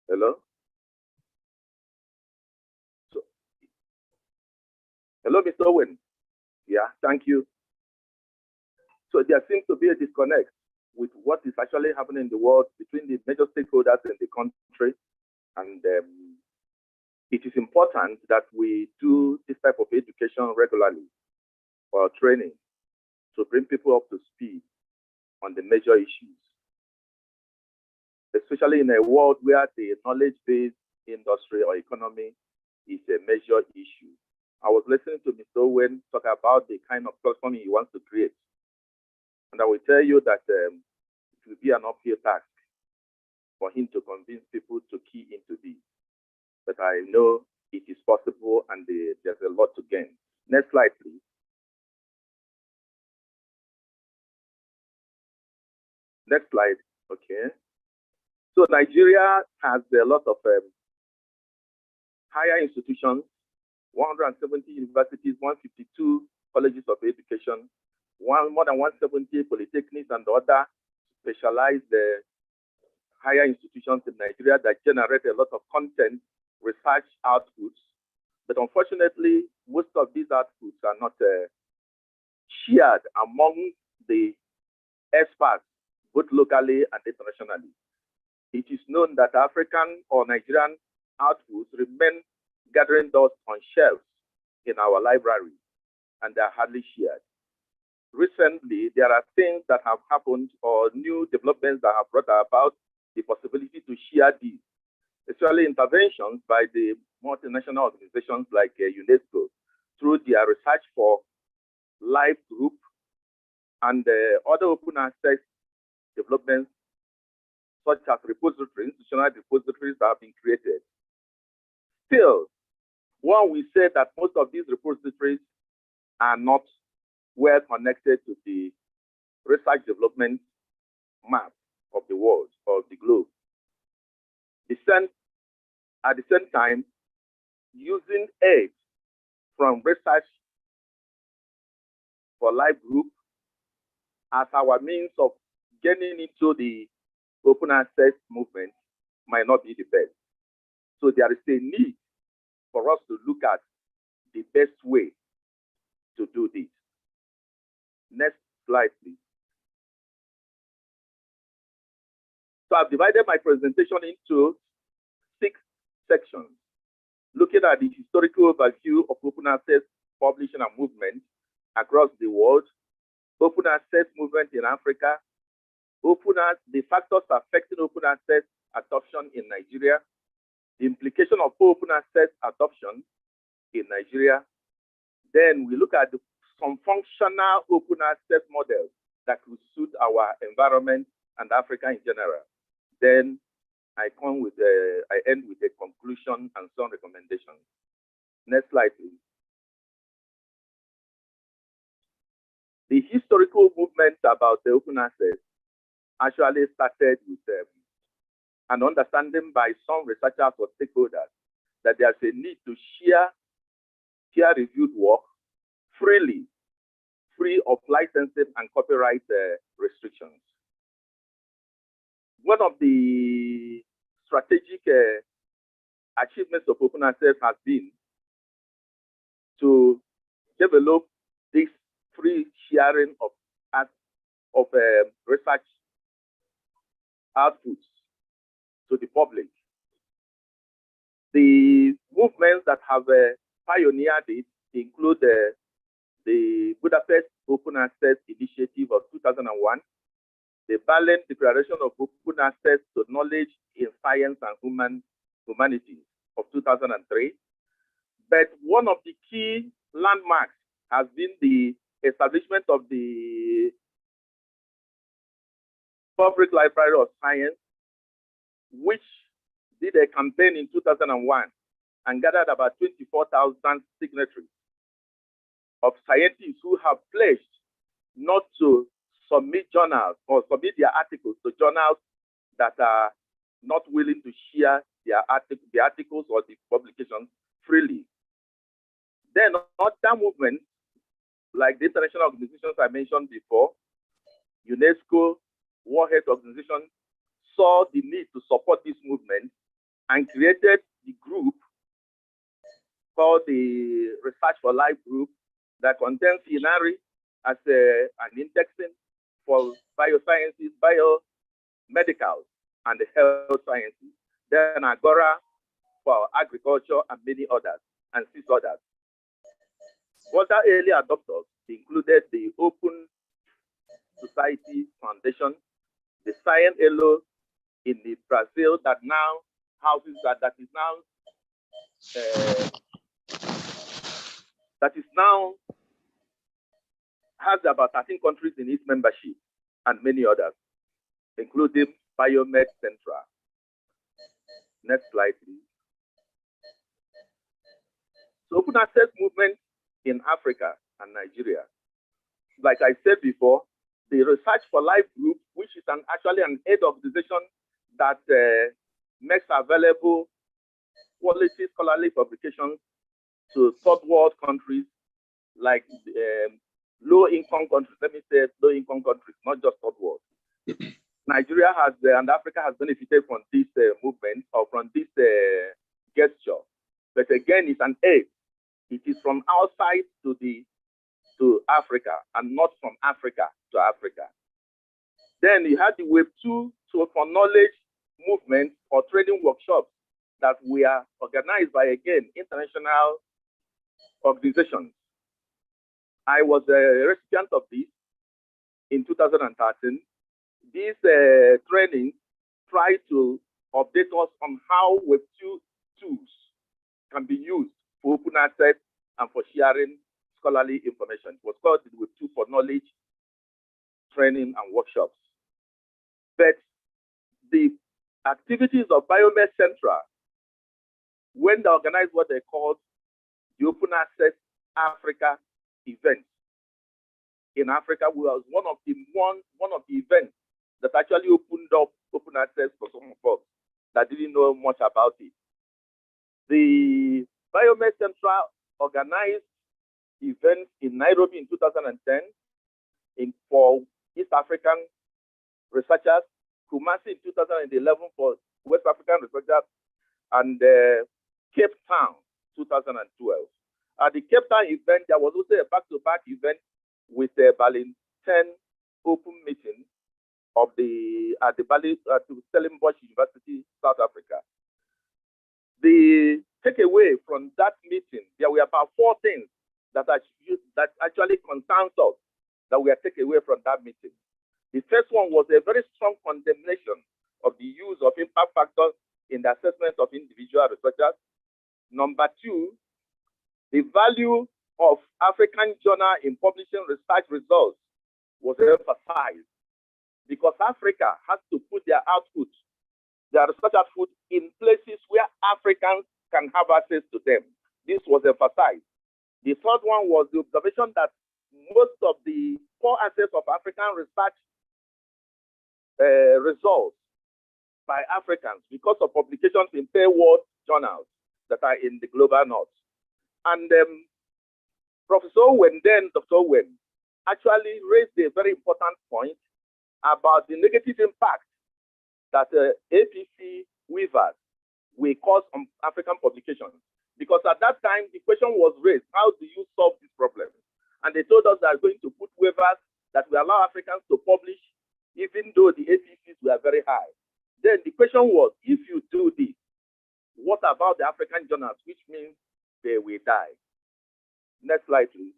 Hello? So, hello, Mr. Owen. Yeah, thank you. So there seems to be a disconnect with what is actually happening in the world between the major stakeholders in the country. And it is important that we do this type of education regularly or training to bring people up to speed on the major issues, especially in a world where the knowledge-based industry or economy is a major issue. I was listening to Mr. Owen talk about the kind of platform he wants to create. And I will tell you that it will be an uphill task for him to convince people to key into this. But I know it is possible and there's a lot to gain. Next slide, please. Next slide, okay. So Nigeria has a lot of higher institutions, 170 universities, 152 colleges of education, more than 170 polytechnics and other specialized higher institutions in Nigeria that generate a lot of content, research outputs. But unfortunately, most of these outputs are not shared among the experts, both locally and internationally. It is known that African or Nigerian outputs remain gathering dust on shelves in our library, and they are hardly shared. Recently, there are things that have happened or new developments that have brought about the possibility to share these, especially interventions by the multinational organizations like UNESCO through their Research for Life group and other open access developments such as repositories, institutional repositories that have been created. Still, one will say that most of these repositories are not well connected to the research development map of the world or the globe. At the same time, using aid from Research for Life group as our means of getting into the open access movement might not be the best. So there is a need for us to look at the best way to do this. Next slide, please. So I've divided my presentation into 6 sections, looking at the historical overview of open access publishing and movement across the world, open access movement in Africa, the factors affecting open access adoption in Nigeria, the implication of open access adoption in Nigeria. Then we look at some functional open access models that could suit our environment and Africa in general. Then I end with a conclusion and some recommendations. Next slide, please. The historical movement about the open access actually started with an understanding by some researchers or stakeholders that there's a need to share peer-reviewed work freely, free of licensing and copyright restrictions. One of the strategic achievements of open access has been to develop this free sharing of research outputs to the public. The movements that have pioneered it include the Budapest Open Access Initiative of 2001, the Berlin Declaration of Open Access to Knowledge in Science and Humanities of 2003. But one of the key landmarks has been the establishment of the Public Library of Science, which did a campaign in 2001 and gathered about 24,000 signatories of scientists who have pledged not to submit journals or submit their articles to journals that are not willing to share the articles or the publications freely. Then other movements, like the international organizations I mentioned before, UNESCO, World Health Organization, saw the need to support this movement and created the group called the Research for Life group that contains INARI as an indexing for biosciences, biomedicals, and the health sciences. Then Agora for agriculture and many others, and 6 others. Other early adopters included the Open Society Foundation, the Science Elo in the Brazil that now houses has about 13 countries in its membership, and many others, including Biomed Central. Next slide, please. So open access movement in Africa and Nigeria. Like I said before, the Research for Life group, which is actually an aid organization that makes available quality scholarly publications to third world countries, like low-income countries. Let me say low-income countries, not just third world. Nigeria has and Africa has benefited from this movement or from this gesture. But again, it's an aid. It is from outside to Africa and not from Africa to Africa. Then you had the Wave 2 for knowledge movement or training workshops that we are organized by, again, international organizations. I was a recipient of this in 2013. These trainings try to update us on how Web 2 tools can be used for open access and for sharing scholarly information. It was called the Web 2 for knowledge training and workshops. But the activities of Biomed Central, when they organized what they called the Open Access Africa event in Africa, was one of the events that actually opened up open access for some of us that didn't know much about it. The Biomed Central organized events in Nairobi in 2010 for East African researchers, Kumasi in 2011 for West African researchers, and Cape Town 2012. At the Cape Town event, there was also a back-to-back event with the Berlin 10 open meeting of the at the Valley to Stellenbosch University, South Africa. The takeaway from that meeting, there were about 4 things that actually concerns us that we are taking away from that meeting. The first one was a very strong condemnation of the use of impact factors in the assessment of individual researchers. Number 2, the value of African journal in publishing research results was emphasized because Africa has to put their output, their research output, in places where Africans can have access to them. This was emphasized. The third one was the observation that most of the poor access of African research results by Africans because of publications in third-world journals that are in the global north. And Professor Owen, then Dr. Owen, actually raised a very important point about the negative impact that APC weavers will cause on African publications. Because at that time, the question was raised, how do you solve this problem? And they told us they are going to put waivers that will allow Africans to publish, even though the APCs were very high. Then the question was, if you do this, what about the African journals, which means they will die? Next slide, please.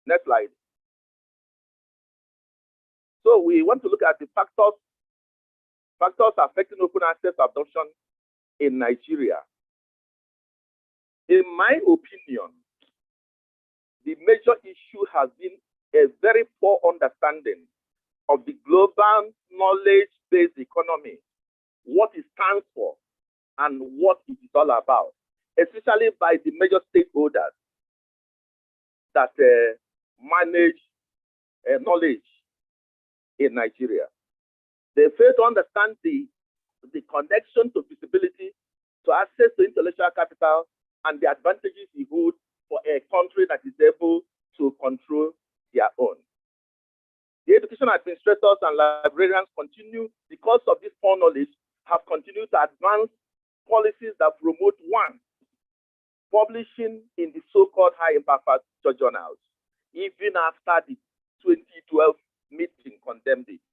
Next slide. So we want to look at the factors affecting open access adoption in Nigeria. In my opinion, the major issue has been a very poor understanding of the global knowledge-based economy, what it stands for, and what it is all about, especially by the major stakeholders that manage knowledge in Nigeria. They fail to understand the connection to visibility, to access to intellectual capital, and the advantages it holds for a country that is able to control their own. The education administrators and librarians continue, because of this poor knowledge, have continued to advance policies that promote, 1, publishing in the so-called high impact factor journals, even after the 2012 meeting condemned it.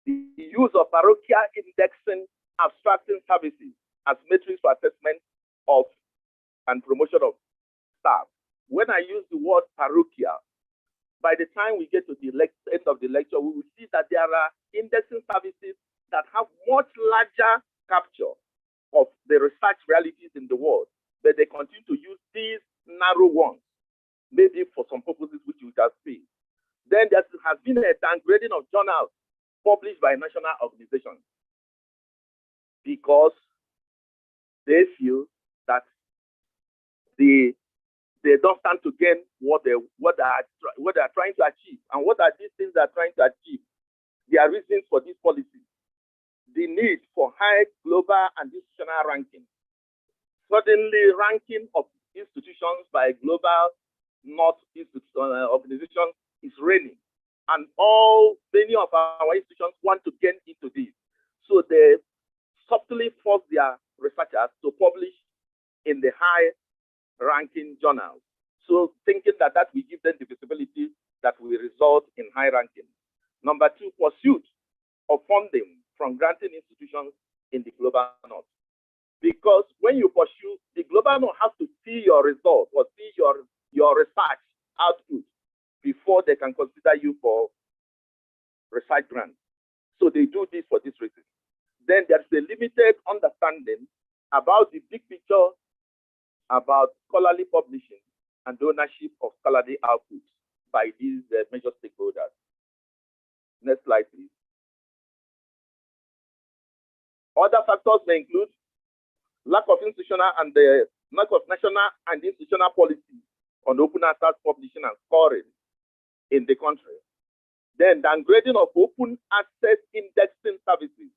The use of parochial indexing, abstracting services as metrics for assessment of and promotion of staff. When I use the word parochial, by the time we get to the end of the lecture, we will see that there are indexing services that have much larger capture of the research realities in the world, but they continue to use these narrow ones, maybe for some purposes which we can see. Then there has been a downgrading of journals published by national organizations because they feel that they don't stand to gain what they are trying to achieve. And what are these things they are trying to achieve? There are reasons for this policy. The need for high global and institutional ranking. Suddenly, ranking of institutions by global North organizations is reigning. And many of our institutions want to get into this. So they subtly force their researchers to publish in the high ranking journals. So thinking that will give them the visibility that will result in high ranking. Number 2, pursuit of funding from granting institutions in the global north. Because when you pursue, the global north has to see your results or see your research output before they can consider you for research grants. So they do this for this reason. Then there's a limited understanding about the big picture about scholarly publishing and ownership of scholarly outputs by these major stakeholders. Next slide, please. Other factors may include lack of institutional and the lack of national and institutional policy on open access publishing and scoring in the country. Then downgrading of open access indexing services,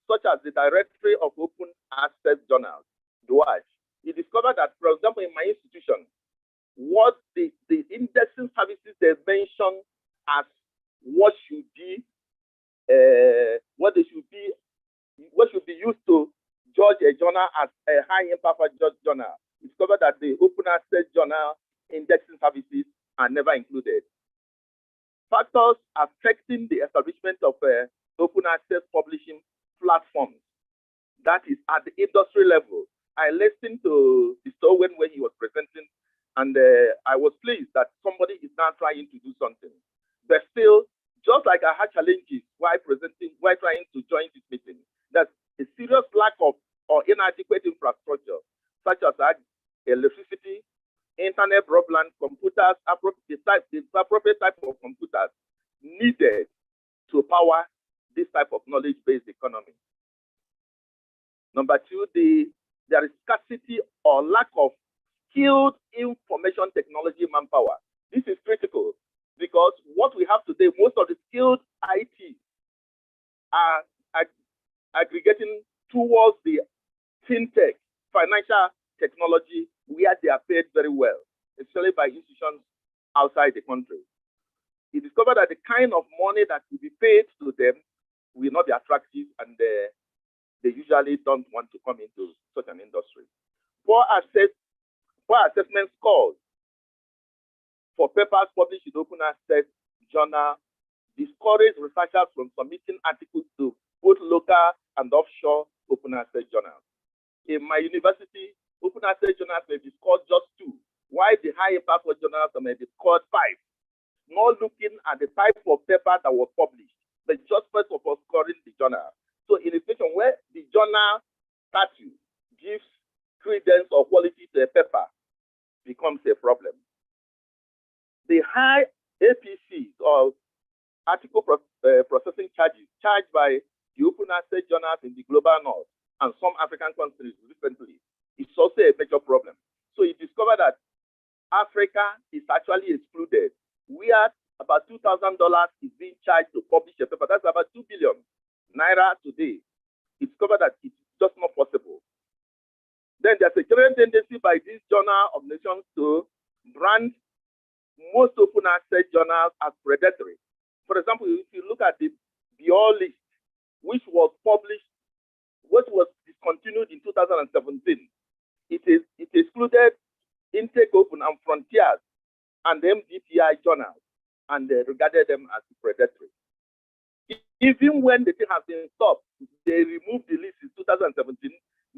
such as the Directory of Open Access Journals, DOAJ. You discovered that, for example, in my institution, what the indexing services they mention as what should be used to judge a journal as a high impact journal. You discovered that the open access journal indexing services are never included. factors affecting the establishment of open access publishing platforms, that is at the industry level. I listened to Mr. Owen when he was presenting, and I was pleased that somebody is now trying to do something. But still, just like I had challenges while trying to join this meeting, there's a serious lack of or inadequate infrastructure, such as electricity, internet, broadband, computers, the appropriate type of computers needed to power this type of knowledge-based economy. Number two, there is scarcity or lack of skilled information technology manpower. This is critical because what we have today, most of the skilled IT are aggregating towards the fintech, financial technology, where they are paid very well, especially by institutions outside the country. He discovered that the kind of money that will be paid to them will not be attractive, and they usually don't want to come into such an industry. Poor assessment scores for papers published in open access journal discourage researchers from submitting articles to both local and offshore open access journals. In my university, open access journals may be scored just 2, while the high impact journals may be scored 5. Not looking at the type of paper that was published, but just first of all scoring the journal. So in a situation where the journal statute gives credence or quality to a paper, becomes a problem. The high APCs or article processing charges charged by the open access journals in the global north and some African countries recently is also a major problem. So he discovered that Africa is actually excluded. We are about $2,000 is being charged to publish a paper. That's about 2 billion naira today. He discovered that it's just not possible. Then there's a general tendency by this Journal of Nations to brand most open access journals as predatory. For example, if you look at the BIOR list, which was discontinued in 2017, it excluded Intake Open and Frontiers and the MDPI journals, and they regarded them as predatory. Even when the thing has been stopped, they removed the list in 2017.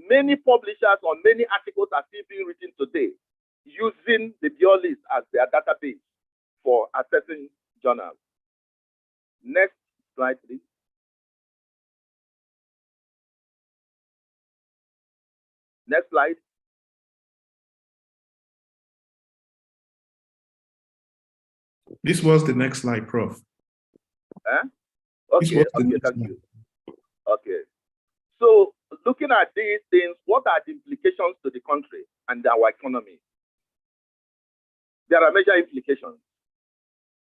Many publishers on many articles are still being written today using the BIOR list as their database for assessing journals. Next slide, please. Next slide. This was the next slide, Prof. Okay, thank you. Okay. So looking at these things, what are the implications to the country and our economy? There are major implications.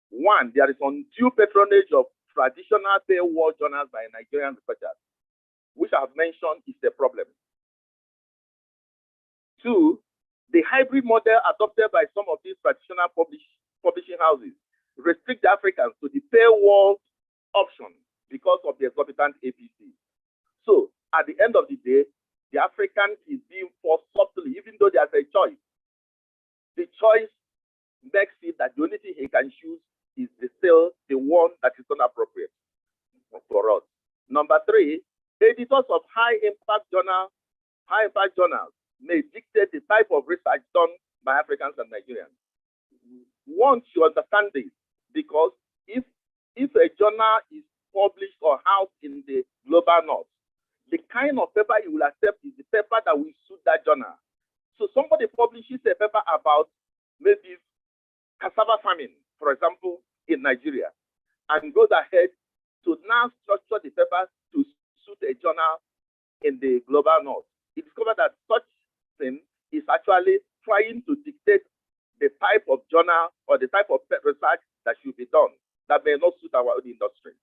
One, there is undue patronage of traditional paywall journals by Nigerian researchers, which I have mentioned is a problem. Two, the hybrid model adopted by some of these traditional publishing houses restrict the Africans to the paywall option because of the exorbitant APC. So at the end of the day, the African is being forced subtly, even though there's a choice. The choice makes it that the only thing he can choose is the one that is not appropriate for us. Number three, editors of high impact journals may dictate the type of research done by Africans and Nigerians. Once you understand this, because if a journal is published or housed in the global north, the kind of paper you will accept is the paper that will suit that journal. So somebody publishes a paper about maybe cassava farming, for example, in Nigeria, and goes ahead to now structure the paper to suit a journal in the global north. He discovered that such thing is actually trying to dictate the type of journal or the type of research that should be done that may not suit our own industry.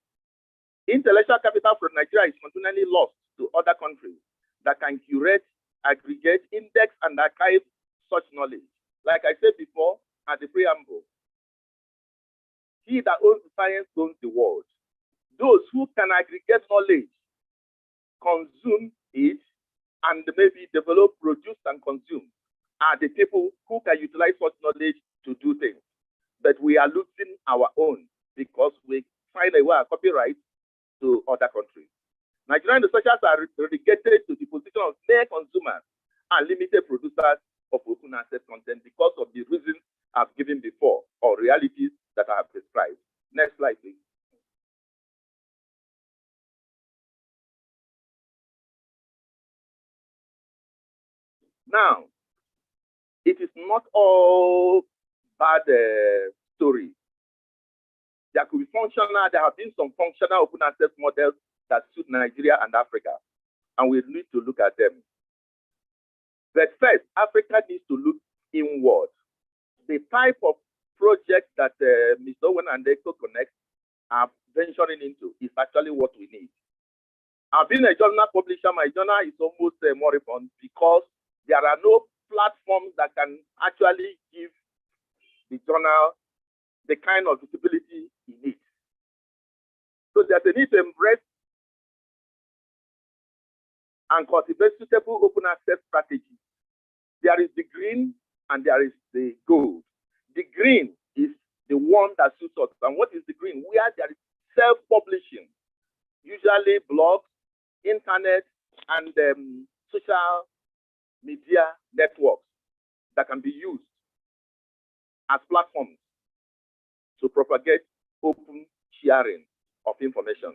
Intellectual capital from Nigeria is continually lost to other countries that can curate, aggregate, index, and archive such knowledge. Like I said before at the preamble, he that owns the science owns the world. Those who can aggregate knowledge, consume it, and maybe develop, produce, and consume are the people who can utilize such knowledge to do things. But we are losing our own because we find a way of copyright to other countries. Nigerian researchers are relegated to the position of mere consumers and limited producers of open access content because of the reasons I've given before, or realities that I have described. Next slide, please. Now, it is not all bad stories. There could be functional, there have been some functional open access models that suit Nigeria and Africa, and we need to look at them. But first, Africa needs to look inward. The type of project that Mr. Owen and Eko-Konnect are venturing into is actually what we need. I've been a journal publisher. My journal is almost moribund because there are no platforms that can actually give the journal the kind of visibility it needs. So there's a need to embrace and cultivate suitable open access strategies. There is the green and there is the gold. The green is the one that suits us. And what is the green? Where there is self-publishing, usually blogs, internet, and social media networks that can be used as platforms to propagate open sharing of information.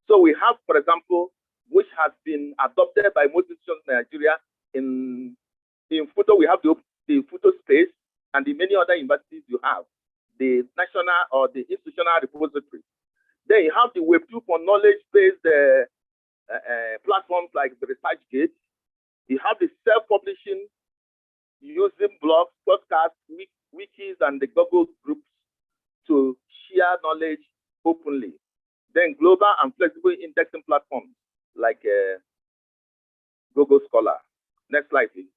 So we have, for example, which has been adopted by most institutions in Nigeria. In photo, we have the photo space and the many other universities you have, the national or the institutional repository. Then you have the Web 2 for knowledge-based platforms like the ResearchGate. You have the self-publishing using blogs, podcasts, wikis, and the Google groups to share knowledge openly. Then global and flexible indexing platforms like Google Scholar. Next slide, please.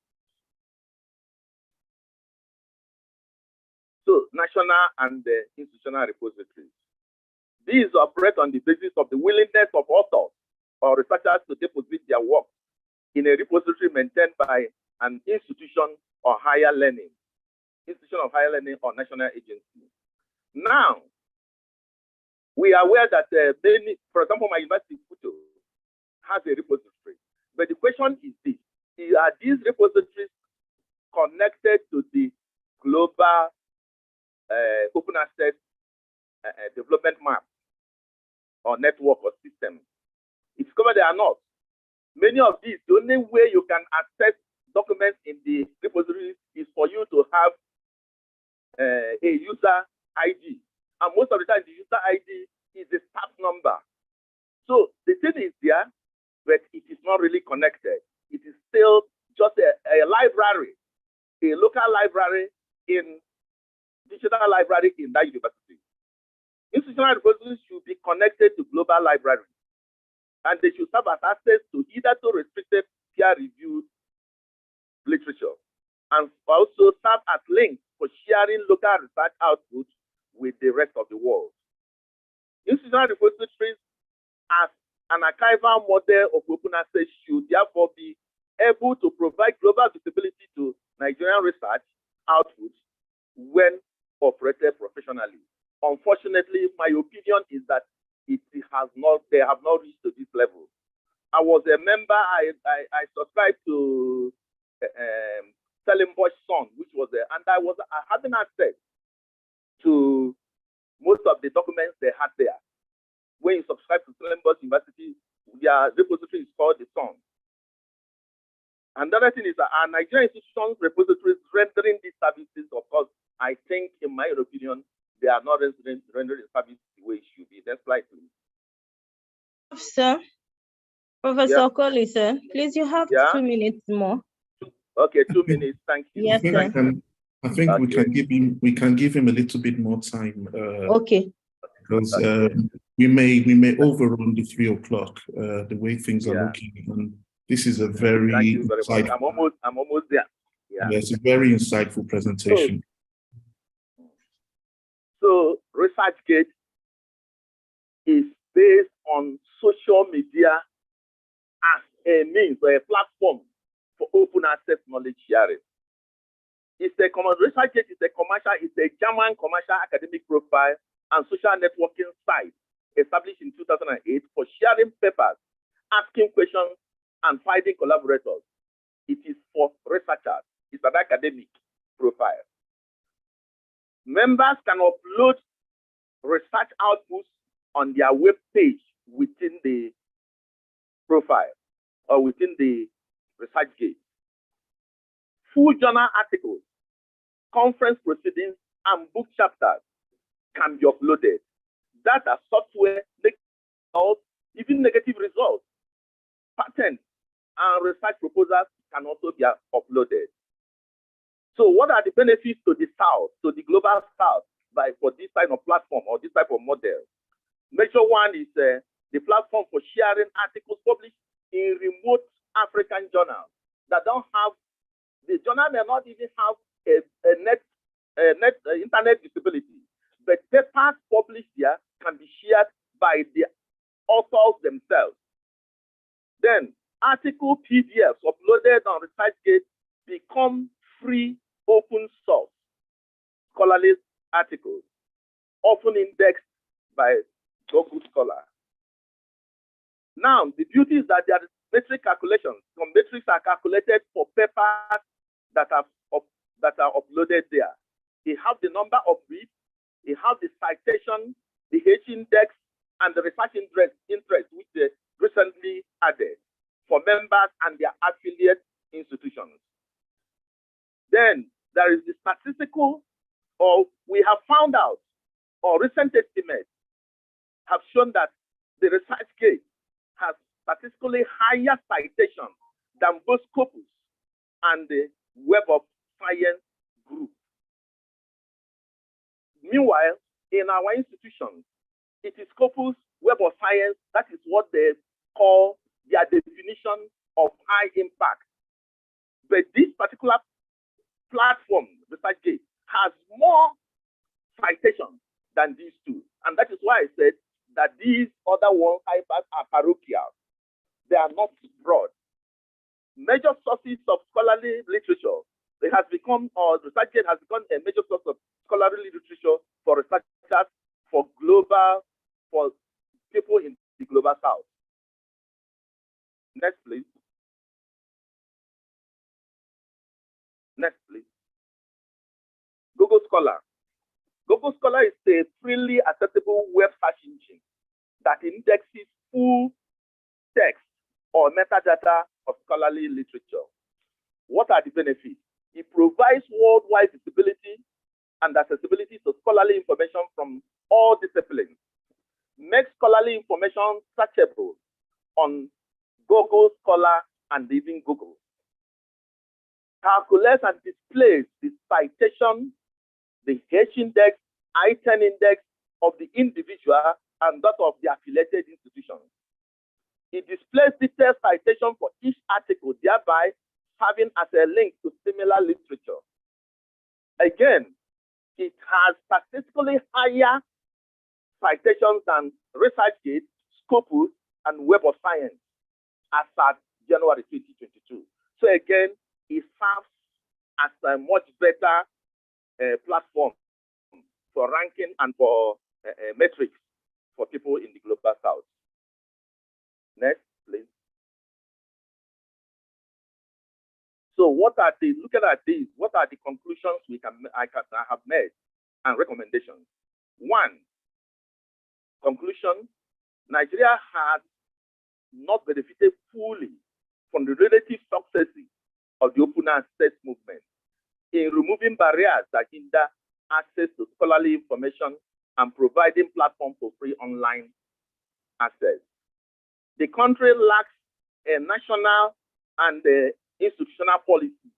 So national and institutional repositories. These operate on the basis of the willingness of authors or researchers to deposit their work in a repository maintained by an institution or higher learning, or national agency. Now, we are aware that many, for example, my university photo has a repository. But the question is this: are these repositories connected to the global open access development map or network or system? It's discovered they are not. Many of these, the only way you can access documents in the repositories is for you to have a user ID. And most of the time, the user ID is the staff number. So the thing is there, but it is not really connected. It is still just a library, a local library in digital library in that university. Institutional repositories should be connected to global libraries, and they should serve as access to either to restricted peer-reviewed literature, and also serve as links for sharing local research outputs with the rest of the world. Institutional repositories as an archival model of open access should therefore be able to provide global visibility to Nigerian research outputs when operated professionally. Unfortunately, my opinion is that they have not reached to this level. I was a member, I subscribed to Stellenbosch Sun, which was there, and I having access to most of the documents they had there. When you subscribe to Stellenbosch University, their repository is called the Sun. And the other thing is that our Nigerian institutions repositories rendering these services, of course, I think, in my opinion, they are not rendering service the way it should be. Next slide, please. Sir, Professor Colley, sir, please, you have 2 minutes more. Okay, 2 minutes. Thank you. Yes, sir. I think we can give him a little bit more time. Okay. Because we may overrun the 3 o'clock the way things are looking, and this is a very Thank you very much. I'm almost there. Yeah, it's a very insightful presentation. So ResearchGate is based on social media as a means or a platform for open access knowledge sharing. ResearchGate is a German commercial academic profile and social networking sites established in 2008 for sharing papers, asking questions, and finding collaborators. It is for researchers. It's an academic profile. Members can upload research outputs on their web page within the profile or within the ResearchGate. Full journal articles, conference proceedings, and book chapters can be uploaded. Data, software, results, even negative results, patents, and research proposals can also be uploaded. So what are the benefits to the South, to the global South, for this type of platform or this type of model? Major one is the platform for sharing articles published in remote African journals that don't have, the journal may not even have internet visibility, but papers published here can be shared by the authors themselves. Then article PDFs uploaded on ResearchGate become free open source scholarly articles, often indexed by Google Scholar. Now, the beauty is that there are metric calculations. Some metrics are calculated for papers that are uploaded there. They have the number of reads, they have the citation, the H index, and the research interest which they recently added for members and their affiliate institutions. Then there is the statistical, or we have found out, or recent estimates have shown that the ResearchGate has statistically higher citations than both Scopus and the Web of Science group. Meanwhile, in our institutions, it is Scopus, Web of Science, that is what they call their definition of high impact. But this particular platform, ResearchGate, has more citations than these two. And that is why I said that these other ones are parochial. They are not broad. Major sources of scholarly literature, it has become, or ResearchGate has become a major source of scholarly literature for researchers, for people in the global South. Next, please. Next, please. Google Scholar. Google Scholar is a freely accessible web search engine that indexes full text or metadata of scholarly literature. What are the benefits? It provides worldwide visibility and accessibility to scholarly information from all disciplines, makes scholarly information searchable on Google Scholar and even Google, calculates and displays the citation, the H index, I-10 index of the individual and that of the affiliated institutions. It displays detailed citation for each article, thereby serving as a link to similar literature. Again, it has statistically higher citations than ResearchGate, Scopus, and Web of Science as at January 2022. So again, it serves as a much better platform for ranking and for metrics for people in the global South. Next, please. So what are the, looking at these, what are the conclusions I have made and recommendations? One, conclusion, Nigeria has not benefited fully from the relative successes of the open access movement in removing barriers that hinder access to scholarly information and providing platform for free online access. The country lacks a national and institutional policy.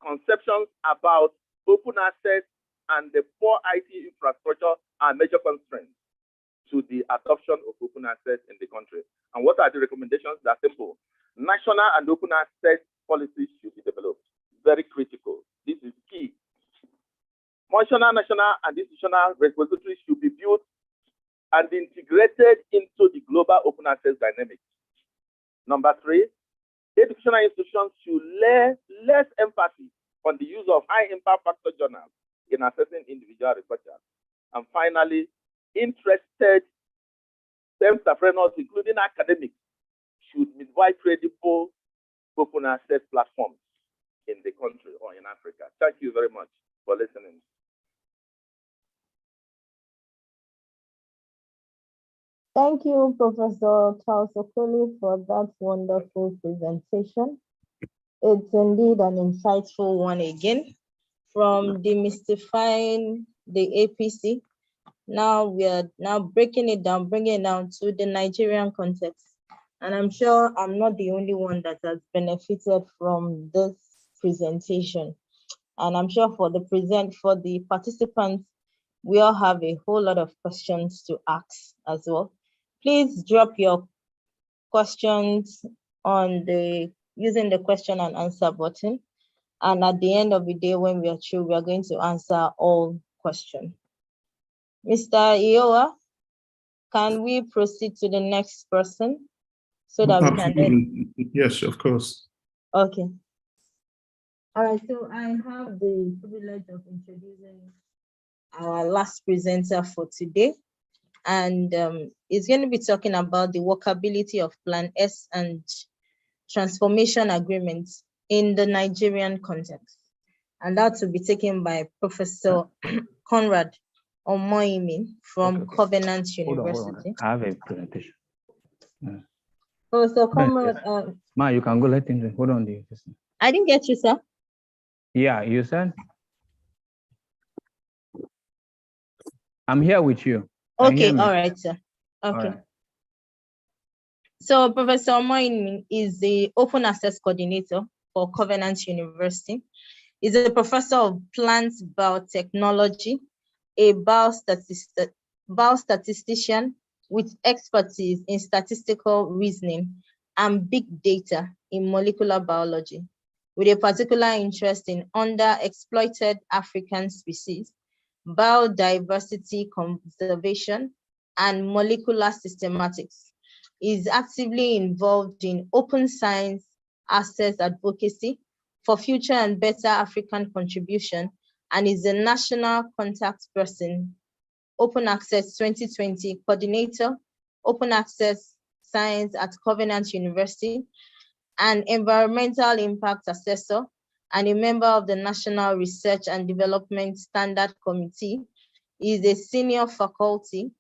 Conceptions about open access and the poor IT infrastructure are major constraints to the adoption of open access in the country. And what are the recommendations? They're simple. National and open access policies should be developed. Very critical. This is key. Functional, national, and institutional repositories should be built and integrated into the global open access dynamics. Number three, educational institutions should lay less emphasis on the use of high impact factor journals in assessing individual researchers. And finally, interested entrepreneurs, including academics, should invite credible open access platforms in the country or in Africa. Thank you very much for listening. Thank you, Professor Charles Okoli, for that wonderful presentation. It's indeed an insightful one again, from demystifying the APC. Now we are breaking it down, bringing it down to the Nigerian context. And I'm sure I'm not the only one that has benefited from this presentation. And I'm sure for the participants, we all have a whole lot of questions to ask as well. Please drop your questions using the question and answer button. And at the end of the day, when we are through, we are going to answer all questions. Mr. Iowa, can we proceed to the next person so that we can then... Yes, of course. Okay. All right, so I have the privilege of introducing our last presenter for today. And it's going to be talking about the workability of Plan S and transformation agreements in the Nigerian context. And that will be taken by Professor Conrad Omoyimi from Covenant University. I have a presentation. Professor Conrad. Ma, you can go let him. Hold on. I didn't get you, sir. Yeah, you said? I'm here with you. Okay, all right, sir. Okay. Right. So Professor Omoyimi is the Open Access Coordinator for Covenant University. He's a professor of plant biotechnology, a biostatistician with expertise in statistical reasoning and big data in molecular biology, with a particular interest in underexploited African species, biodiversity conservation, and molecular systematics. Is actively involved in open science access advocacy for future and better African contribution, and is the national contact person, Open Access 2020 coordinator, Open Access Science at Covenant University, an environmental impact assessor, and a member of the National Research and Development Standard Committee. He is a senior faculty,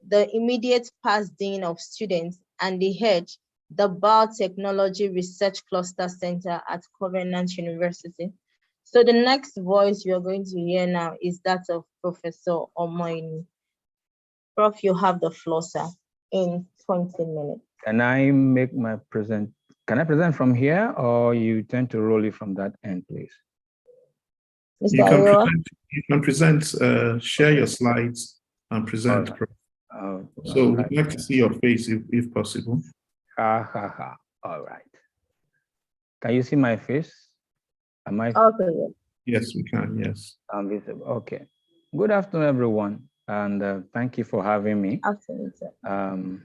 the immediate past dean of students, and the head, the Biotechnology Research Cluster Center at Covenant University. So the next voice you're going to hear now is that of Professor Omoyimi. Prof, you have the floor, sir, in 20 minutes. Can I make my present? Can I present from here, or you tend to roll it from that end, please? You can present, share your slides and present. Right. So we'd like to see your face if possible. All right. Can you see my face? Am I? Okay. Yes, we can. Yes. I'm visible. Okay. Good afternoon, everyone, and thank you for having me. Absolutely. I'd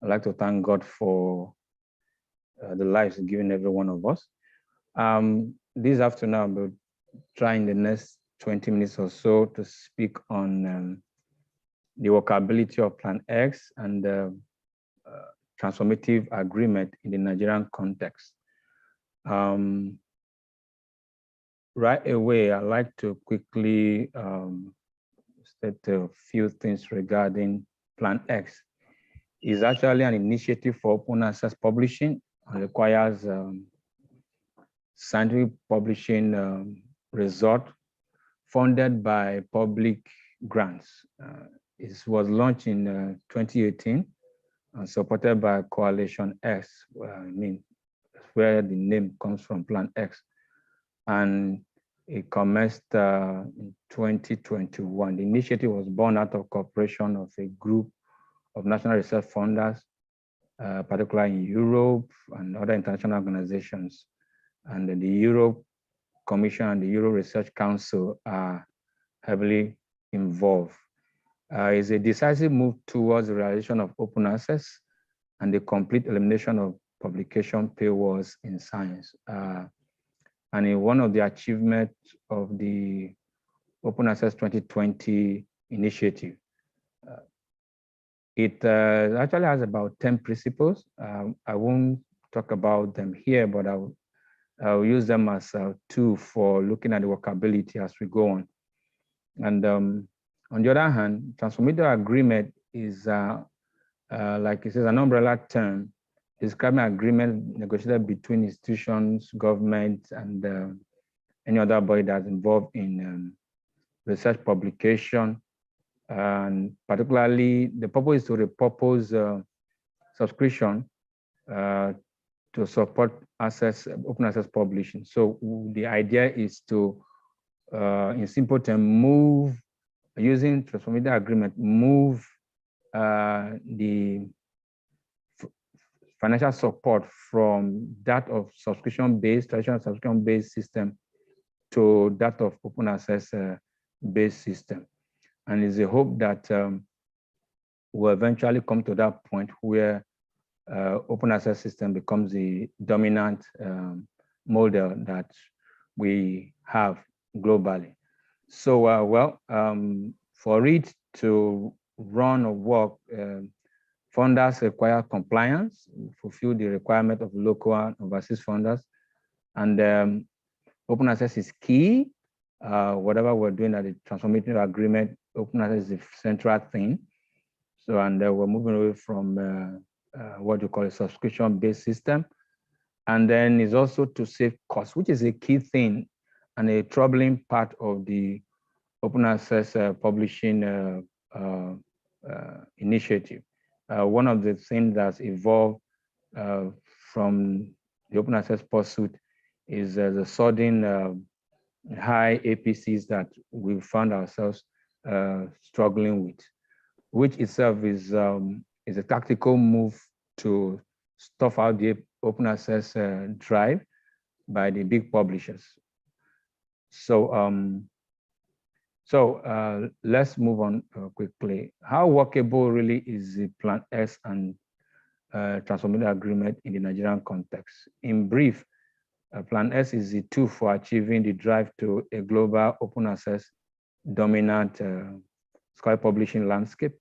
like to thank God for the lives given every one of us. This afternoon, I'll be trying the next 20 minutes or so to speak on the workability of Plan X and the transformative agreement in the Nigerian context. Right away, I'd like to quickly state a few things regarding Plan X. It's actually an initiative for open access publishing and requires scientific publishing resort funded by public grants. It was launched in 2018 and supported by Coalition X, where the name comes from, Plan X. And it commenced in 2021. The initiative was born out of cooperation of a group of national research funders, particularly in Europe and other international organizations. And the Europe Commission and the Euro Research Council are heavily involved. It's a decisive move towards the realization of open access and the complete elimination of publication paywalls in science. And in one of the achievements of the Open Access 2020 initiative. It actually has about 10 principles. I won't talk about them here, but I'll use them as a tool for looking at the workability as we go on. And on the other hand, transformative agreement is, like it says, an umbrella term describing agreement negotiated between institutions, government, and any other body that's involved in research publication. And particularly, the purpose is to repurpose subscription to support open access publishing. So the idea is to, in simple terms, move, using transformative agreement, move the financial support from that of subscription-based, traditional subscription-based system to that of open access based system. And it's a hope that we'll eventually come to that point where open access system becomes the dominant model that we have globally. So, for it to run or work, funders require compliance, fulfill the requirement of local and overseas funders, and open access is key. Whatever we're doing at the transformative agreement, open access is the central thing. So, and we're moving away from what you call a subscription-based system. And then is also to save costs, which is a key thing and a troubling part of the open access publishing initiative. One of the things that's evolved from the open access pursuit is the sudden high APCs that we found ourselves struggling with, which itself is a tactical move to stuff out the open access drive by the big publishers. So, let's move on quickly. How workable really is the Plan S and transformative agreement in the Nigerian context? In brief, Plan S is the tool for achieving the drive to a global open access dominant scholarly publishing landscape.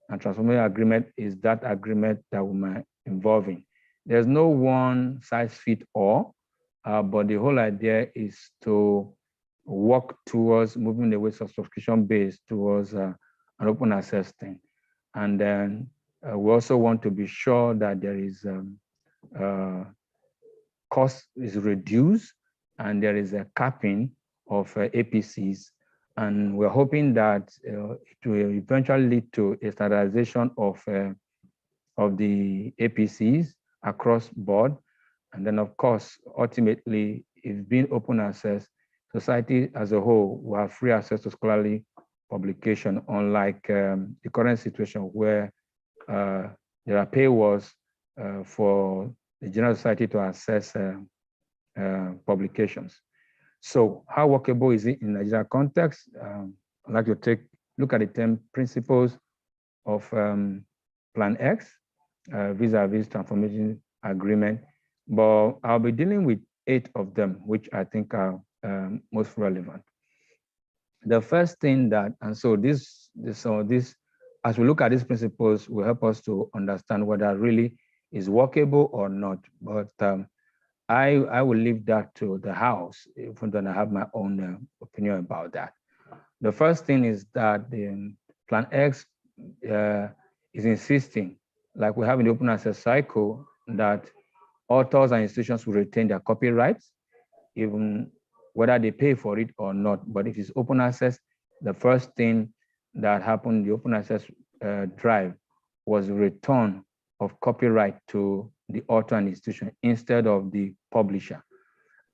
And transformative agreement is that agreement that we're involving. There's no one size fit all, but the whole idea is to work towards moving away from subscription based towards an open access thing. And then we also want to be sure that there is cost is reduced and there is a capping of APCs. And we're hoping that it will eventually lead to a standardization of the APCs across board. And then, of course, ultimately, if being open access, society as a whole will have free access to scholarly publication, unlike the current situation where there are paywalls for the general society to access publications. So how workable is it in Nigeria context? I'd like to look at the 10 principles of Plan X, vis-a-vis transformation agreement, but I'll be dealing with 8 of them, which I think are most relevant. The first thing that, and so this, as we look at these principles, will help us to understand whether really is workable or not. But I will leave that to the House, even though I have my own opinion about that. The first thing is that the Plan X is insisting, like we have in the open access cycle, that authors and institutions will retain their copyrights, even whether they pay for it or not. But if it's open access, the first thing that happened in the open access drive was return of copyright to the author and institution instead of the publisher.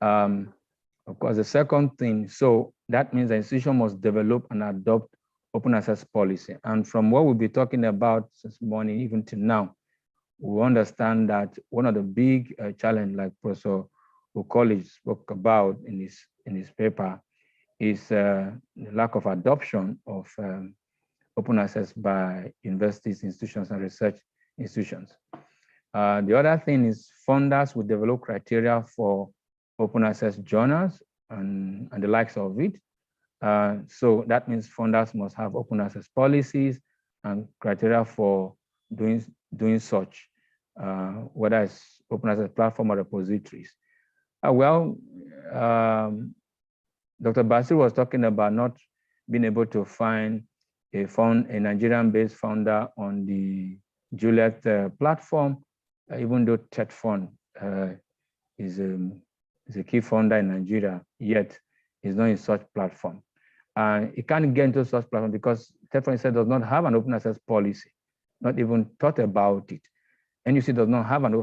Of course, the second thing, so that means the institution must develop and adopt open access policy. And from what we'll be talking about this morning, even to now, we understand that one of the big challenges, like Professor Okoli spoke about in his paper, is the lack of adoption of open access by universities, institutions, and research institutions. The other thing is funders will develop criteria for open access journals and the likes of it. So that means funders must have open access policies and criteria for doing such, whether it's open access platform or repositories. Dr. Basir was talking about not being able to find a Nigerian-based founder on the Juliet platform, even though TETFund is a key founder in Nigeria, yet is not in such platform. And it can't get into such platform because TETFund does not have an open access policy, not even thought about it. NUC does not have an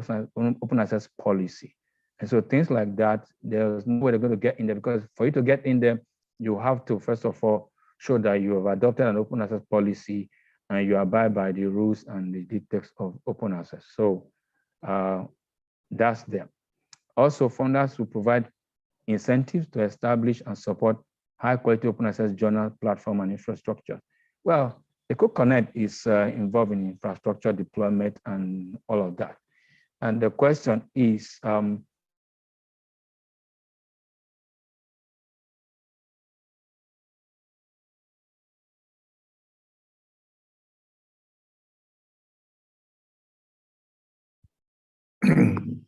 open access policy. And so things like that, there's no way they're going to get in there, because for you to get in there, you have to, first of all, show that you have adopted an open access policy and you abide by the rules and the dictates of open access. So that's there. Also, funders will provide incentives to establish and support high quality open access journal platform and infrastructure. Well, Eko-Konnect is involved in infrastructure deployment and all of that. And the question is,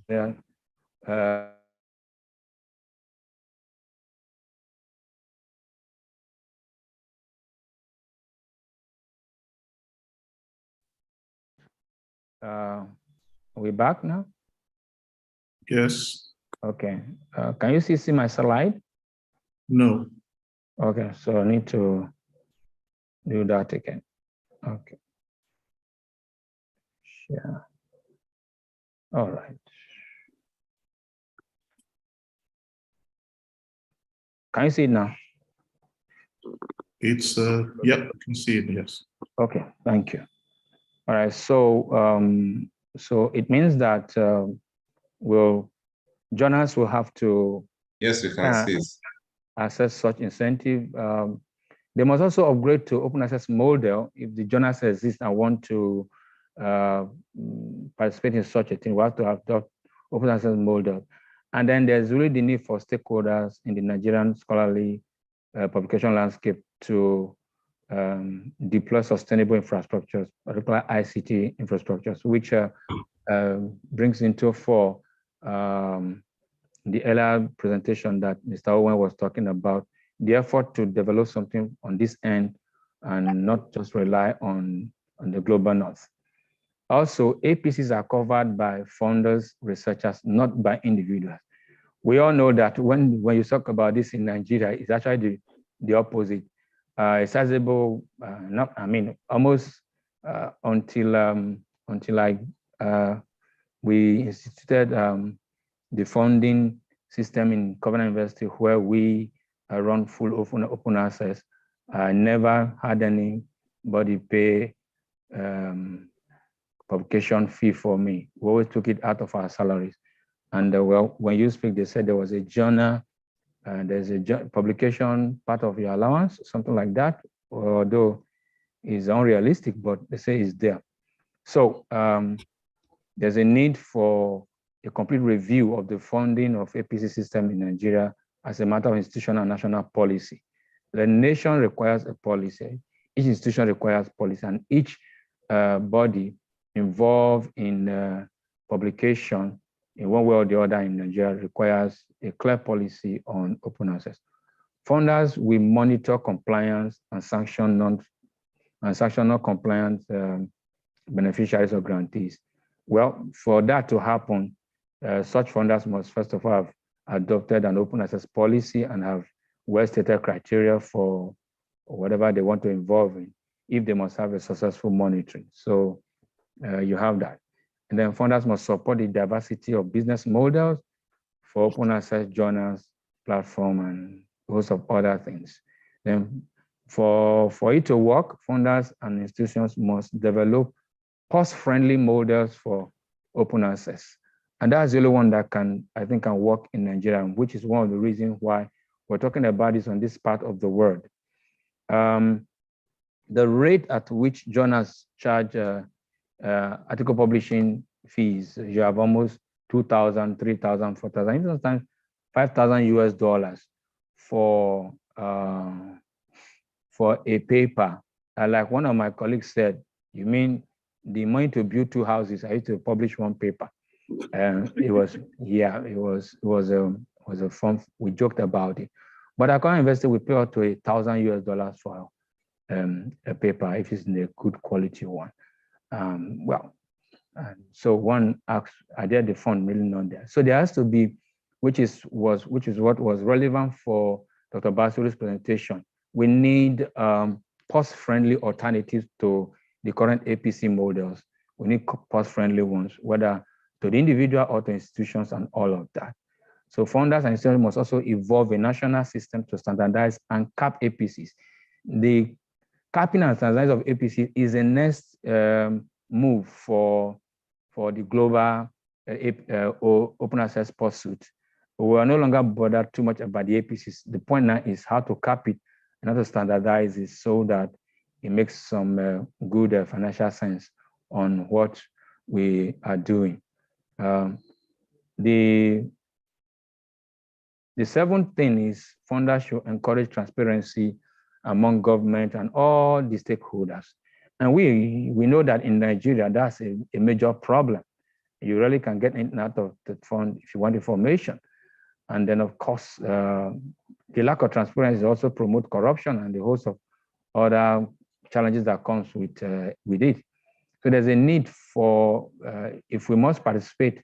yeah, are we back now? Yes. Okay. Can you see my slide? No. Okay, so I need to do that again. Okay. Yeah. All right. Can you see it now? It's yep, I can see it, yes. Okay, thank you. All right, so so it means that journals will have to yes, we can see it. Access such incentive. They must also upgrade to open access model if the journals exist and want to participate in such a thing. We have to have the open access model. And then there's really the need for stakeholders in the Nigerian scholarly publication landscape to deploy sustainable infrastructures, particularly ICT infrastructures, which brings into fore the earlier presentation that Mr. Owen was talking about, the effort to develop something on this end and not just rely on the global north. Also, APCs are covered by funders, researchers, not by individuals. We all know that when you talk about this in Nigeria, it's actually the opposite. A sizable, almost until we instituted the funding system in Covenant University, where we run full open access. I never had anybody pay publication fee for me. We always took it out of our salaries. And well, when you speak, they said there was a journal, there's a publication part of your allowance, something like that, although it's unrealistic, but they say it's there. So there's a need for a complete review of the funding of APC system in Nigeria as a matter of institutional and national policy. The nation requires a policy, each institution requires policy, and each body involved in publication in one way or the other in Nigeria requires a clear policy on open access. Funders will monitor compliance and sanction non-compliant beneficiaries or grantees. Well, for that to happen, such funders must first of all have adopted an open access policy and have well-stated criteria for whatever they want to involve in, if they must have a successful monitoring. So you have that. And then funders must support the diversity of business models for open access journals, platform, and a host of other things. Then for it to work, funders and institutions must develop cost-friendly models for open access. And that's the only one that I think can work in Nigeria, which is one of the reasons why we're talking about this on this part of the world. The rate at which journals charge article publishing fees, you have almost 2,000, 3,000, 4,000, even sometimes $5,000 US for for a paper. Like one of my colleagues said, you mean the money to build 2 houses? I used to publish 1 paper. It was a form. We joked about it, but our current investor will pay up to $1,000 for a paper if it's in a good quality one. So one asks, are there the fund really not there? So there has to be, which is what was relevant for Dr. Basiru's presentation. We need POS-friendly alternatives to the current APC models. We need POS-friendly ones, whether to the individual or to institutions and all of that. So funders and institutions must also evolve a national system to standardize and cap APCs. The capping and standardizing of APCs is a next move for the global open access pursuit. We are no longer bothered too much about the APCs. The point now is how to cap it and how to standardize it so that it makes some good financial sense on what we are doing. The 7th thing is funders should encourage transparency among government and all the stakeholders. And we know that in Nigeria, that's a major problem. You really can get anything out of the fund if you want information. And then, of course, the lack of transparency also promotes corruption and the host of other challenges that comes with it. So there's a need for, if we must participate,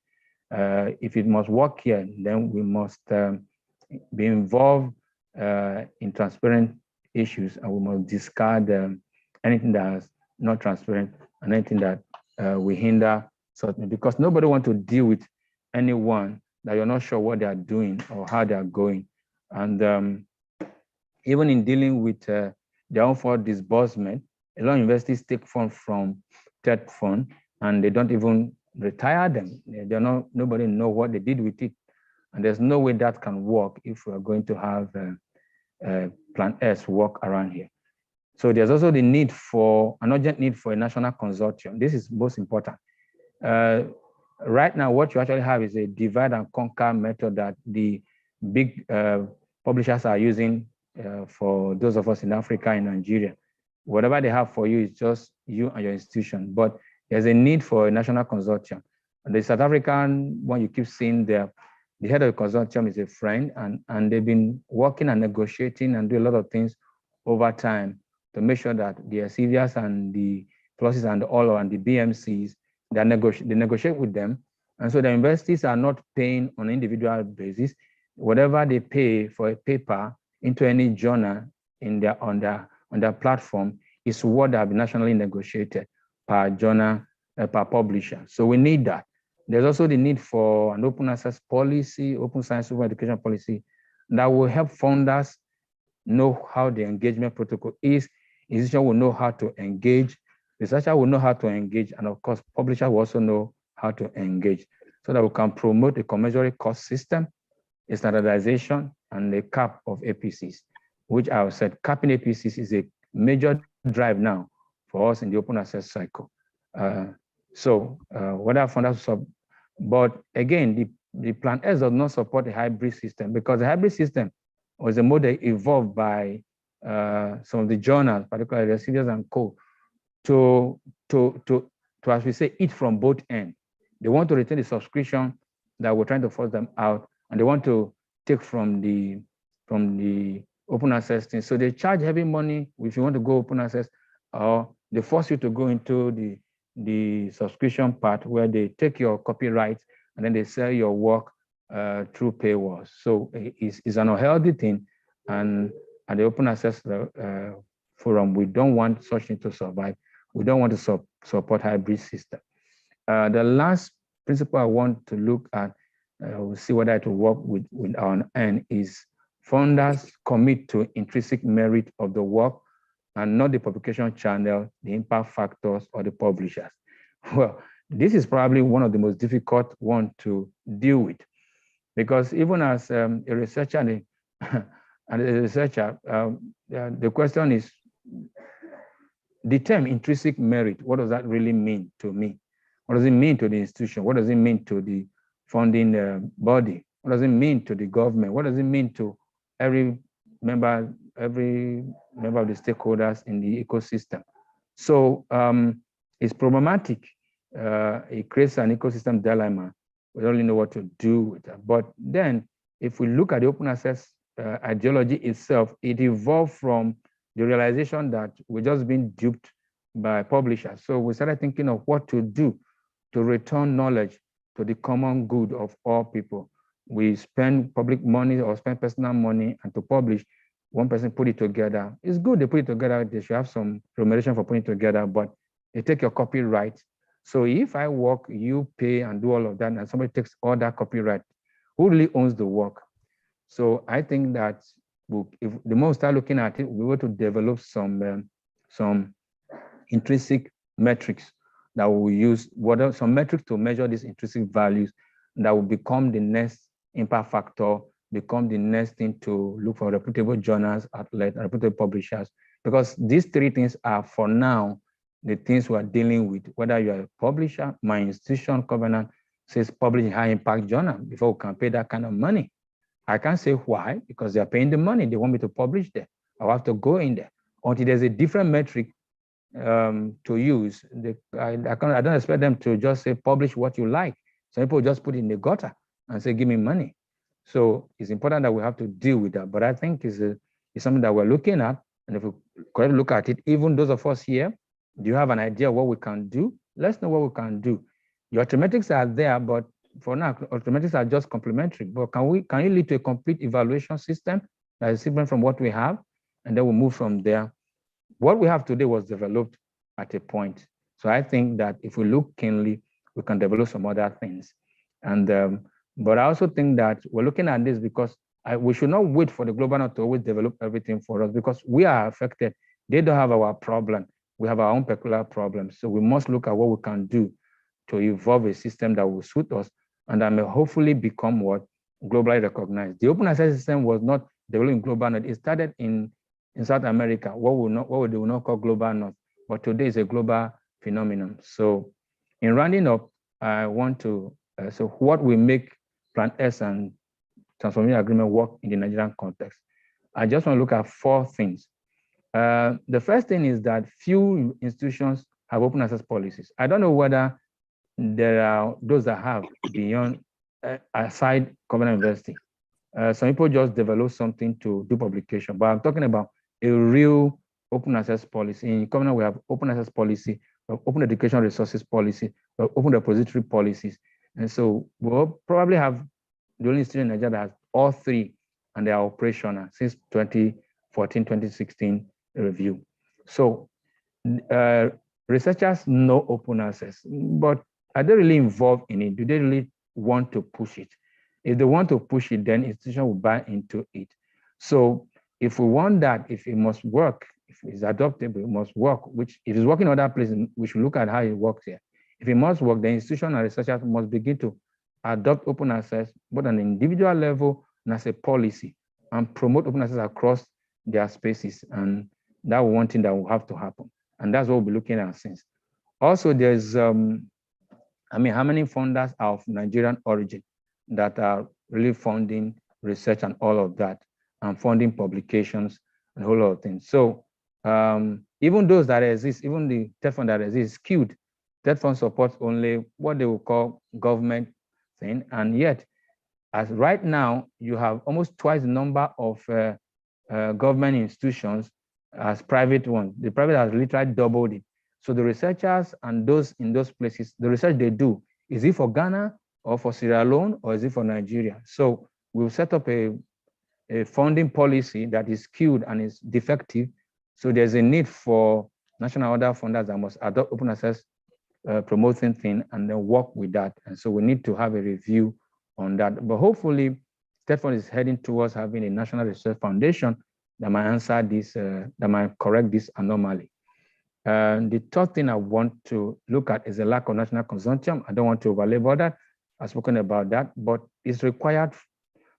if it must work here, then we must be involved in transparent issues, and we must discard anything that's not transparent and anything that will hinder something, because nobody wants to deal with anyone that you're not sure what they are doing or how they are going. And even in dealing with their own for disbursement, a lot of universities take funds from third fund and they don't even retire them. Nobody knows what they did with it. And there's no way that can work if we're going to have Plan S work around here. So there's also the need for, an urgent need for a national consortium. This is most important. Right now, what you actually have is a divide and conquer method that the big publishers are using for those of us in Africa and Nigeria. Whatever they have for you is just you and your institution, but there's a need for a national consortium. And the South African one you keep seeing there, the head of the consortium is a friend, and they've been working and negotiating and do a lot of things over time to make sure that the CVS and the pluses and all and the BMCs, they negotiate with them. And so the universities are not paying on an individual basis. Whatever they pay for a paper into any journal on their platform is what they have been nationally negotiated per journal, per publisher. So we need that. There's also the need for an open access policy, open science open education policy that will help funders know how the engagement protocol is. Institution will know how to engage, researcher will know how to engage, and of course, publisher will also know how to engage so that we can promote a commensurate cost system, a standardization, and a cap of APCs, which I have said, capping APCs is a major drive now for us in the open access cycle. Whether funders, but again, the Plan S does not support a hybrid system because the hybrid system was a model evolved by some of the journals, particularly the Elsevier and Co, to, as we say, eat from both ends. They want to retain the subscription that we're trying to force them out, and they want to take from the open access thing. So they charge heavy money if you want to go open access, or they force you to go into the subscription part where they take your copyright and then they sell your work through paywalls. So it's an unhealthy thing. And at the open access forum, we don't want such thing to survive. We don't want to support hybrid system. The last principle I want to look at, we'll see whether it will work with our end, is funders commit to intrinsic merit of the work and not the publication channel, the impact factors, or the publishers. Well, this is probably one of the most difficult ones to deal with, because even as a researcher the question is, the term intrinsic merit, what does that really mean to me? What does it mean to the institution? What does it mean to the funding body? What does it mean to the government? What does it mean to every member every member of the stakeholders in the ecosystem. So it's problematic. It creates an ecosystem dilemma. We don't really know what to do with that. But then, if we look at the open access ideology itself, it evolved from the realization that we're just being duped by publishers. So we started thinking of what to do to return knowledge to the common good of all people. We spend public money or spend personal money, and to publish, one person put it together. It's good they put it together. They should have some remuneration for putting it together, but they take your copyright. So if I work, you pay and do all of that, and somebody takes all that copyright, who really owns the work? So I think that if the more we start looking at it, we want to develop some intrinsic metrics that we will use, some metrics to measure these intrinsic values that will become the next impact factor, become the next thing to look for reputable journals, outlets, reputable publishers, because these three things are, for now, the things we are dealing with. Whether you are a publisher, my institution covenant says publish a high impact journal before we can pay that kind of money. I can't say why, because they are paying the money. They want me to publish there. I'll have to go in there until there's a different metric to use. I don't expect them to just say publish what you like. Some people just put it in the gutter and say give me money. So it's important that we have to deal with that. But I think it's something that we're looking at. And if we correctly look at it, even those of us here, do you have an idea of what we can do? Let's know what we can do. Your automatics are there, but for now, automatics are just complementary. But can you lead to a complete evaluation system that is different from what we have? And then we'll move from there. What we have today was developed at a point. So I think that if we look keenly, we can develop some other things. And but I also think that we're looking at this because we should not wait for the global north to always develop everything for us, because we are affected. They don't have our problem. We have our own peculiar problems. So we must look at what we can do to evolve a system that will suit us and that may hopefully become what globally recognized. The open access system was not developed in global north. It started in South America, what they will not call global north, but today is a global phenomenon. So in rounding up, I want to, so what will make Plan S and Transformation Agreement work in the Nigerian context? I just want to look at 4 things. The first thing is that few institutions have open access policies. I don't know whether there are those that have beyond, aside Covenant University. Some people just develop something to do publication, but I'm talking about a real open access policy. In Covenant, we have open access policy, we have open education resources policy, we have open repository policies. And so we'll probably have the only institution in Nigeria that has all 3, and they are operational since 2014, 2016 review. So researchers know open access, but are they really involved in it? Do they really want to push it? If they want to push it, then institution will buy into it. So if we want that, if it must work, if it's adoptable, it must work, which if it's working in other places, we should look at how it works here. If it must work, the institution and researchers must begin to adopt open access, both on an individual level and as a policy, and promote open access across their spaces. And that's one thing that will have to happen. And that's what we'll be looking at since. Also, there's, how many funders are of Nigerian origin that are really funding research and all of that, and funding publications and a whole lot of things. So even those that exist, even the TED fund that exists, skewed. TED fund supports only what they will call government thing. And yet, as right now, you have almost twice the number of government institutions as private ones. The private has literally doubled it. So the researchers and those in those places, the research they do, is it for Ghana or for Sierra Leone or is it for Nigeria? So we'll set up a funding policy that is skewed and is defective. So there's a need for national order funders that must adopt open access promoting thing and then work with that. And so we need to have a review on that. But hopefully, TED is heading towards having a national research foundation that might answer this, that might correct this anomaly. The third thing I want to look at is the lack of national consortium. I don't want to overlabor that. I've spoken about that, but it's required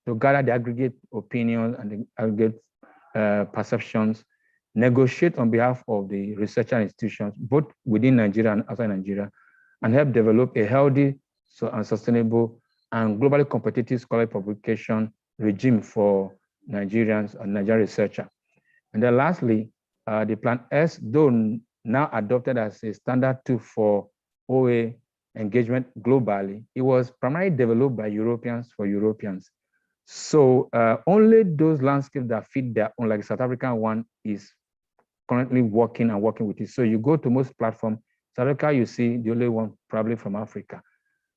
to gather the aggregate opinions and the aggregate perceptions, negotiate on behalf of the researcher institutions, both within Nigeria and outside Nigeria, and help develop a healthy and sustainable and globally competitive scholarly publication regime for Nigerians and Nigerian researchers. And then lastly, the Plan S, though now adopted as a standard tool for OA engagement globally, it was primarily developed by Europeans for Europeans. So only those landscapes that fit their own, like the South African one, is currently working with it. So you go to most platforms, South Africa, you see the only one probably from Africa.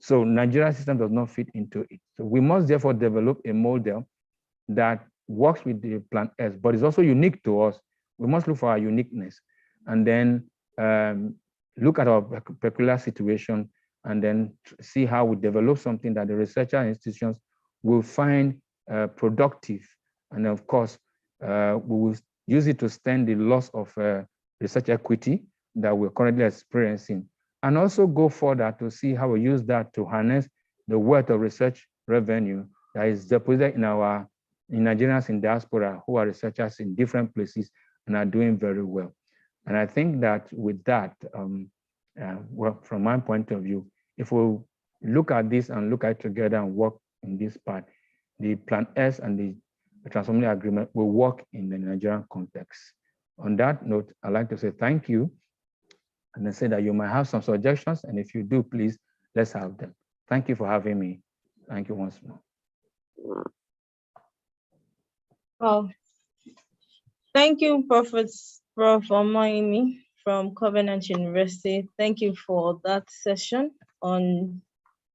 So Nigeria system does not fit into it. So we must therefore develop a model that works with the Plan S, but it's also unique to us. We must look for our uniqueness and then look at our peculiar situation and then see how we develop something that the researcher institutions will find productive. And of course, we will use it to stem the loss of research equity that we're currently experiencing. And also go further to see how we use that to harness the wealth of research revenue that is deposited in Nigerians in diaspora who are researchers in different places and are doing very well. And I think that with that, well, from my point of view, if we look at this and look at it together and work in this part, the Plan S and the Transformative Agreement will work in the Nigerian context. On that note, I'd like to say thank you and then say that you might have some suggestions, and if you do, please, let's have them. Thank you for having me. Thank you once more. Oh, thank you, Prof. Omoyemi from Covenant University. Thank you for that session on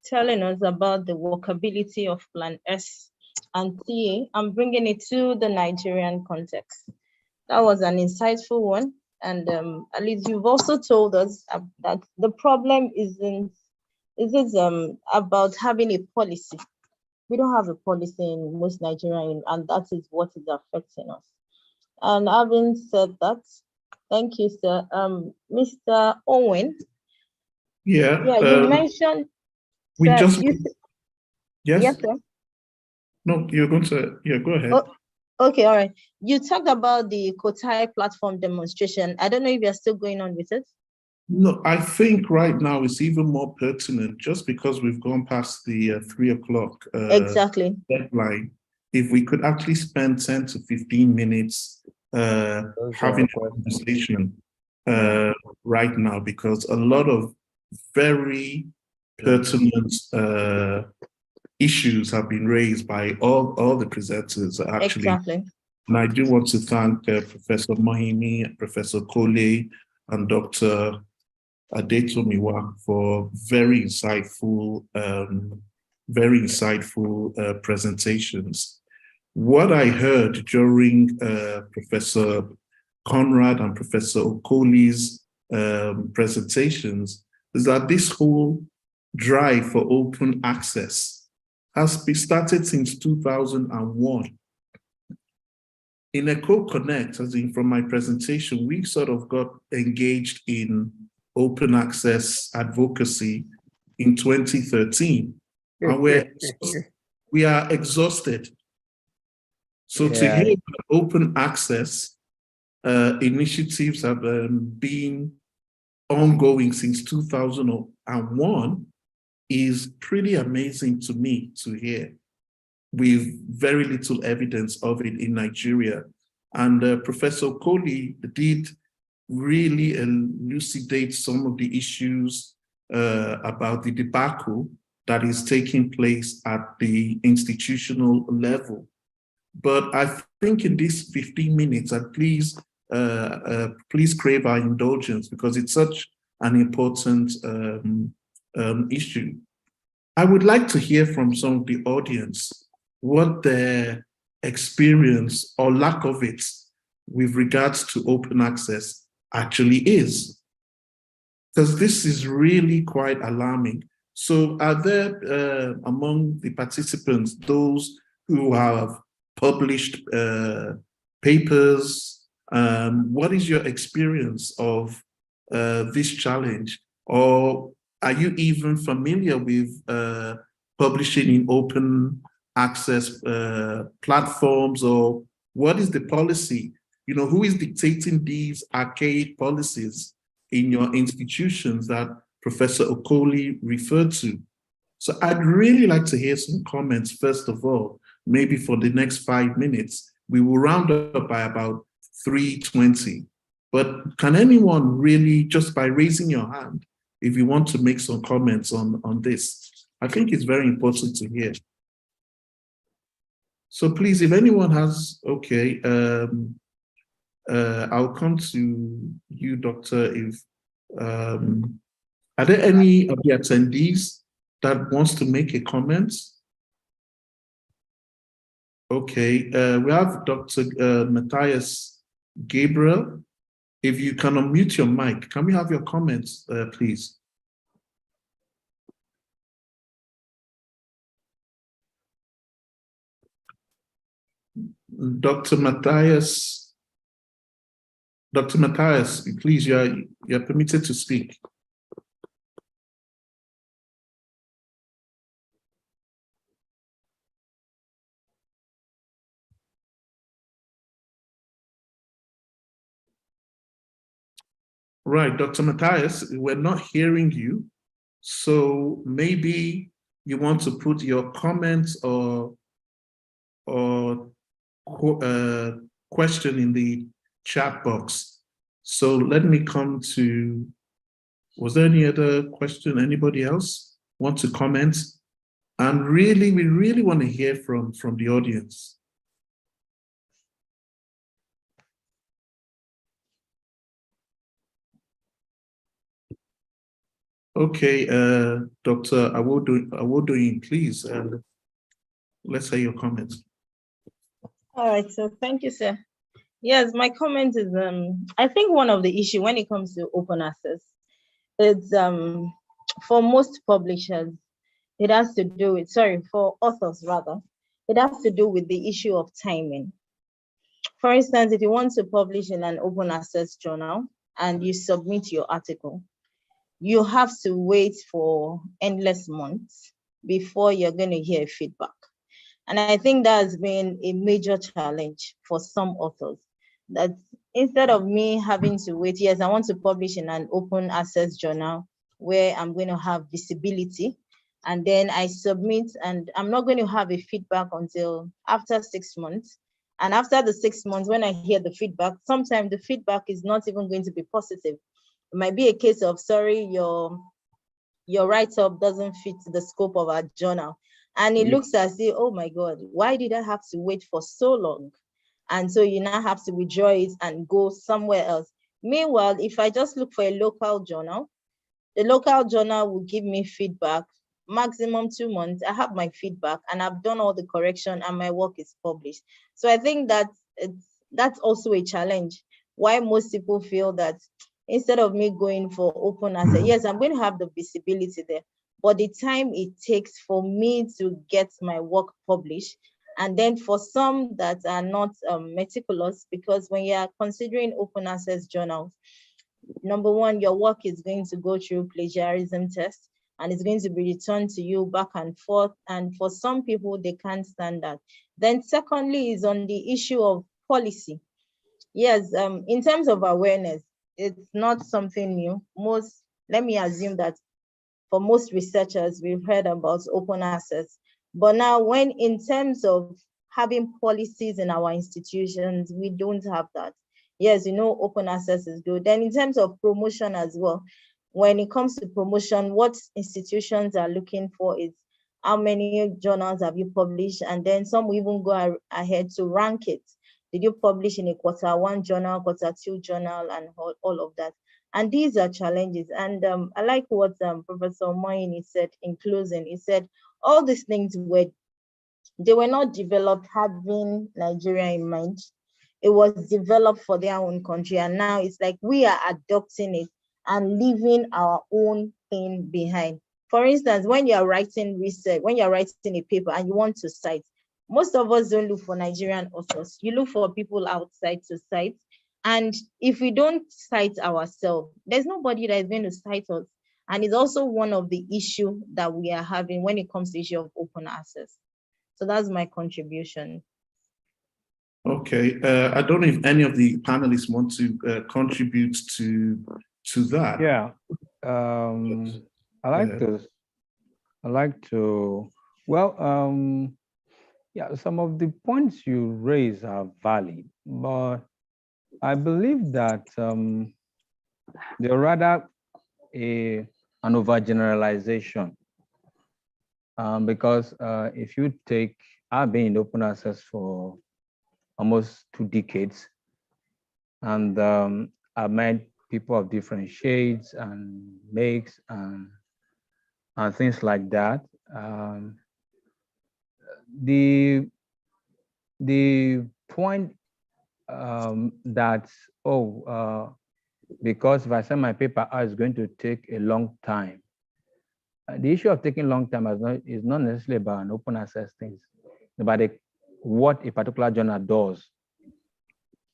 telling us about the workability of Plan S and TA and bringing it to the Nigerian context. That was an insightful one. And at least you've also told us that the problem isn't about having a policy. We don't have a policy in most Nigerians, and that is what is affecting us. And having said that, thank you, sir. Mr. Owen. Yeah. You mentioned. We sir, just. Yes. Yes, sir. No, you're going to. Yeah, go ahead. Oh, okay, all right. You talked about the Kotai platform demonstration. I don't know if you're still going on with it. No, I think right now it's even more pertinent just because we've gone past the 3 o'clock exactly deadline. If we could actually spend 10 to 15 minutes having a conversation right now, because a lot of very pertinent issues have been raised by all the presenters actually. Exactly. And I do want to thank Professor Mohimi, Professor Kole, and Dr. Adetomiwa for very insightful presentations. What I heard during Professor Conrad and Professor Okole's presentations is that this whole drive for open access has been started since 2001. In Eko-Konnect, as in from my presentation, we sort of got engaged in open access advocacy in 2013, and we are exhausted. So to hear that open access initiatives have been ongoing since 2001 is pretty amazing to me to hear, with very little evidence of it in Nigeria. And Professor Kole did really elucidate some of the issues about the debacle that is taking place at the institutional level. But I think in these 15 minutes, and please crave our indulgence because it's such an important issue. I would like to hear from some of the audience what their experience or lack of it with regards to open access actually is, because this is really quite alarming. So are there among the participants those who have published papers? What is your experience of this challenge? Or are you even familiar with publishing in open access platforms, or what is the policy? You know, who is dictating these archaic policies in your institutions that Professor Okole referred to? So I'd really like to hear some comments, first of all, maybe for the next 5 minutes. We will round up by about 3:20. But can anyone really, just by raising your hand, if you want to make some comments on this? I think it's very important to hear. So please, if anyone has, okay, I'll come to you, Doctor. If are there any of the attendees that wants to make a comment? Okay, we have Dr. Matthias Gabriel. If you can unmute your mic, can we have your comments, please? Dr. Matthias, please, you're permitted to speak. Right, Dr. Matthias, we're not hearing you. So maybe you want to put your comments or question in the chat box. So let me come to, was there any other question? Anybody else want to comment? And really, we really want to hear from the audience. Okay, Dr. Awodoyin, please, let's hear your comments. All right, so thank you, sir. Yes, my comment is, I think one of the issue when it comes to open access, it's for most publishers, it has to do with, for authors rather, it has to do with the issue of timing. For instance, if you want to publish in an open access journal and you submit your article, you have to wait for endless months before you're going to hear feedback. And I think that has been a major challenge for some authors, that instead of me having to wait, yes, I want to publish in an open access journal where I'm going to have visibility, and then I submit and I'm not going to have a feedback until after 6 months. And after the 6 months, when I hear the feedback, sometimes the feedback is not even going to be positive. It might be a case of, sorry, your write-up doesn't fit the scope of our journal. And it looks as if, oh my God, why did I have to wait for so long? And so you now have to withdraw it and go somewhere else. Meanwhile, if I just look for a local journal, the local journal will give me feedback, maximum 2 months. I have my feedback and I've done all the correction and my work is published. So I think that that's also a challenge. Why most people feel that instead of me going for open access, yes, I'm going to have the visibility there, but the time it takes for me to get my work published, and then for some that are not meticulous, because when you are considering open access journals, number one, your work is going to go through plagiarism tests and it's going to be returned to you back and forth. And for some people, they can't stand that. Then secondly is on the issue of policy. Yes, in terms of awareness, it's not something new. Let me assume that for most researchers, we've heard about open access. But now when in terms of having policies in our institutions, we don't have that. Yes, open access is good. Then in terms of promotion as well, when it comes to promotion, what institutions are looking for is how many journals have you published? And then some will even go ahead to rank it. Did you publish in a Q1 journal, Q2 journal, and all of that? And these are challenges. And I like what Professor Moyini said in closing. He said all these things were not developed having Nigeria in mind. It was developed for their own country. And now it's like we are adopting it and leaving our own thing behind. For instance, when you're writing research, when you're writing a paper and you want to cite, most of us don't look for Nigerian authors. You look for people outside to cite. And if we don't cite ourselves, there's nobody that is going to cite us. And it's also one of the issues that we are having when it comes to the issue of open access. So that's my contribution. Okay, I don't know if any of the panelists want to contribute to that. Yeah, I like to. Well, yeah, some of the points you raise are valid, but I believe that they're rather an overgeneralization, because if you take, I've been in open access for almost 2 decades, and I've met people of different shades and makes and things like that. The point that, because if I send my paper out, it's going to take a long time. The issue of taking long time is not necessarily about an open access thing, about what a particular journal does.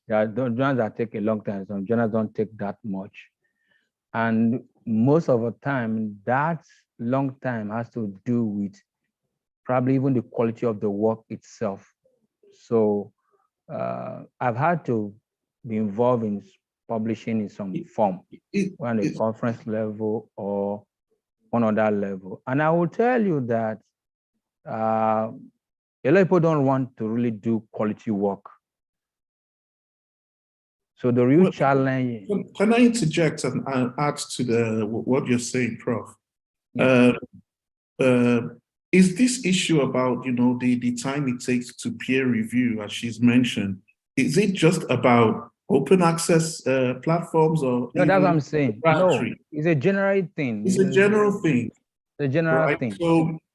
There are journals that take a long time, some journals don't take that much. And most of the time, that long time has to do with probably even the quality of the work itself. So I've had to be involved in publishing in some form, on a conference level or on other level. And I will tell you that a lot of people don't want to really do quality work. So the real challenge. Can I interject and add to what you're saying, Prof? Yeah. Is this issue about, the time it takes to peer review, as she's mentioned, is it just about open access platforms or? No, that's what I'm saying. No, it's a general thing. It's a general thing. The general right? thing.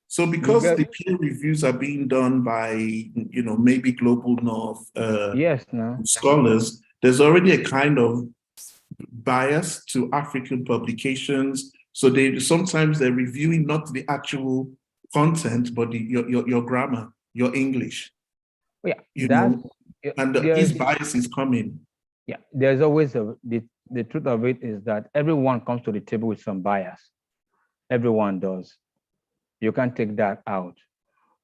So because the peer reviews are being done by, maybe Global North yes, no. scholars, there's already a kind of bias to African publications. So sometimes they're reviewing not the actual content, but your grammar, your English. Yeah, this bias is coming. Yeah, there's always the truth of it is that everyone comes to the table with some bias. Everyone does. You can't take that out.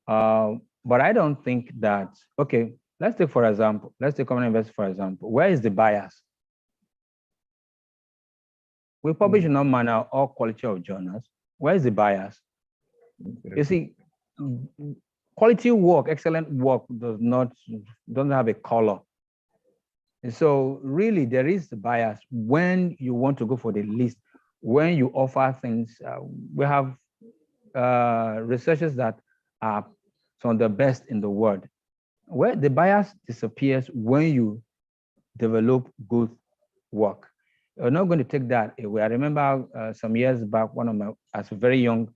But I don't think that, okay, let's take Common Invest, for example. Where is the bias? We publish in all manner, all quality of journals. Where is the bias? Okay. You see, quality work, excellent work doesn't have a color. And so really there is the bias when you want to go for the list, when you offer things. We have researchers that are some of the best in the world. Where the bias disappears when you develop good work. You're not going to take that away. I remember some years back, as a very young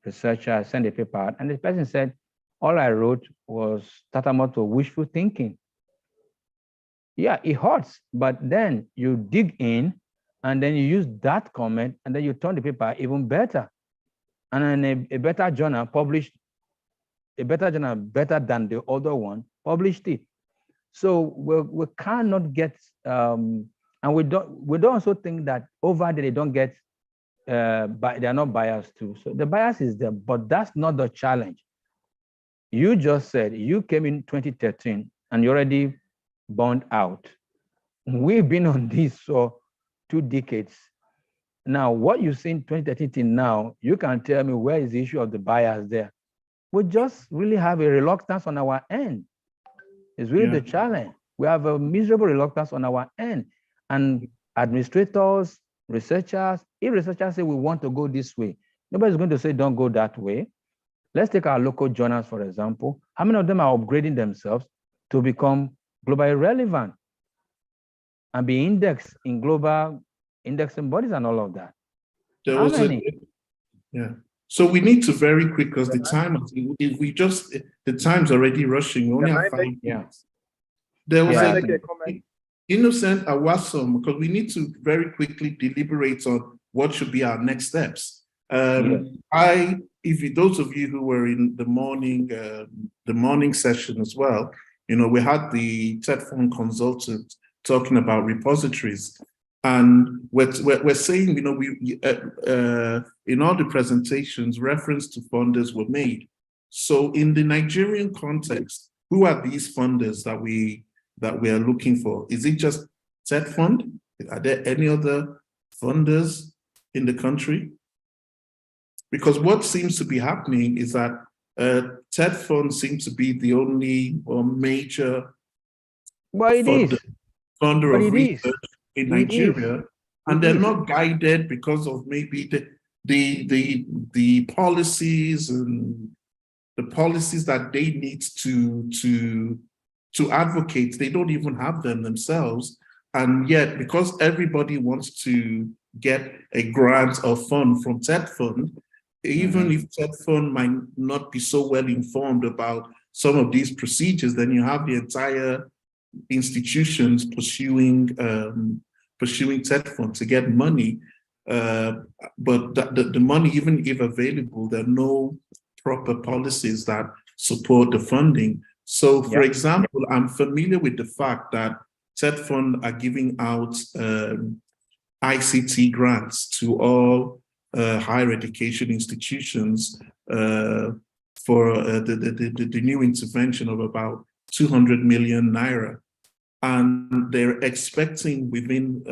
researcher, I sent a paper out, and the person said, all I wrote was tantamount to wishful thinking. Yeah, it hurts, but then you dig in, and then you use that comment, and then you turn the paper even better. And then a better journal published, better than the other one published it. So we cannot get, and we don't also think that over there they don't get, but they are not biased too. So the bias is there, but that's not the challenge. You just said you came in 2013 and you already burned out. We've been on this for 2 decades. Now, what you see in 2013 till now, you can tell me where is the issue of the bias there. We just really have a reluctance on our end. It's really the challenge. We have a miserable reluctance on our end. And administrators, researchers, if researchers say we want to go this way, nobody's going to say don't go that way. Let's take our local journals, for example. How many of them are upgrading themselves to become globally relevant and be indexed in global indexing bodies and all of that? How many? So we need to very quick, because the time's already rushing. We only have 5 minutes. There was Innocent Awasom, because we need to very quickly deliberate on what should be our next steps. Those of you who were in the morning session as well, we had the TEDFund consultant talking about repositories. And we're saying, in all the presentations, reference to funders were made. So in the Nigerian context, who are these funders that we are looking for? Is it just TEDFund? Are there any other funders in the country? Because what seems to be happening is that TEDFund seems to be the only or major funder. funder But of it is. research in It Nigeria, is. and It they're is. not guided because of maybe the policies and the policies that they need to advocate. They don't even have them themselves, and yet because everybody wants to get a grant or fund from TED Fund, even if TED Fund might not be so well informed about some of these procedures, then you have the entire institutions pursuing TED Fund to get money. But the money, even if available, there are no proper policies that support the funding. So, for example, I'm familiar with the fact that TED Fund are giving out ICT grants to all higher education institutions for the new intervention of about 200 million naira. And they're expecting within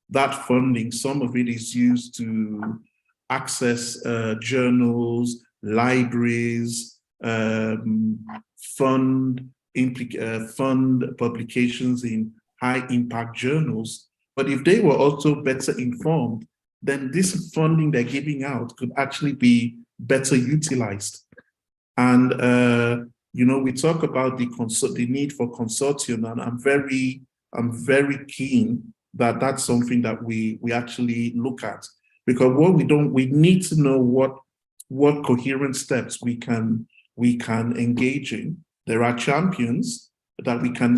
that funding, some of it is used to access journals, libraries, fund publications in high impact journals. But if they were also better informed, then this funding they're giving out could actually be better utilized. And we talk about the need for consortium, and I'm very keen that that's something that we actually look at, because we need to know what coherent steps we can engage in. There are champions that we can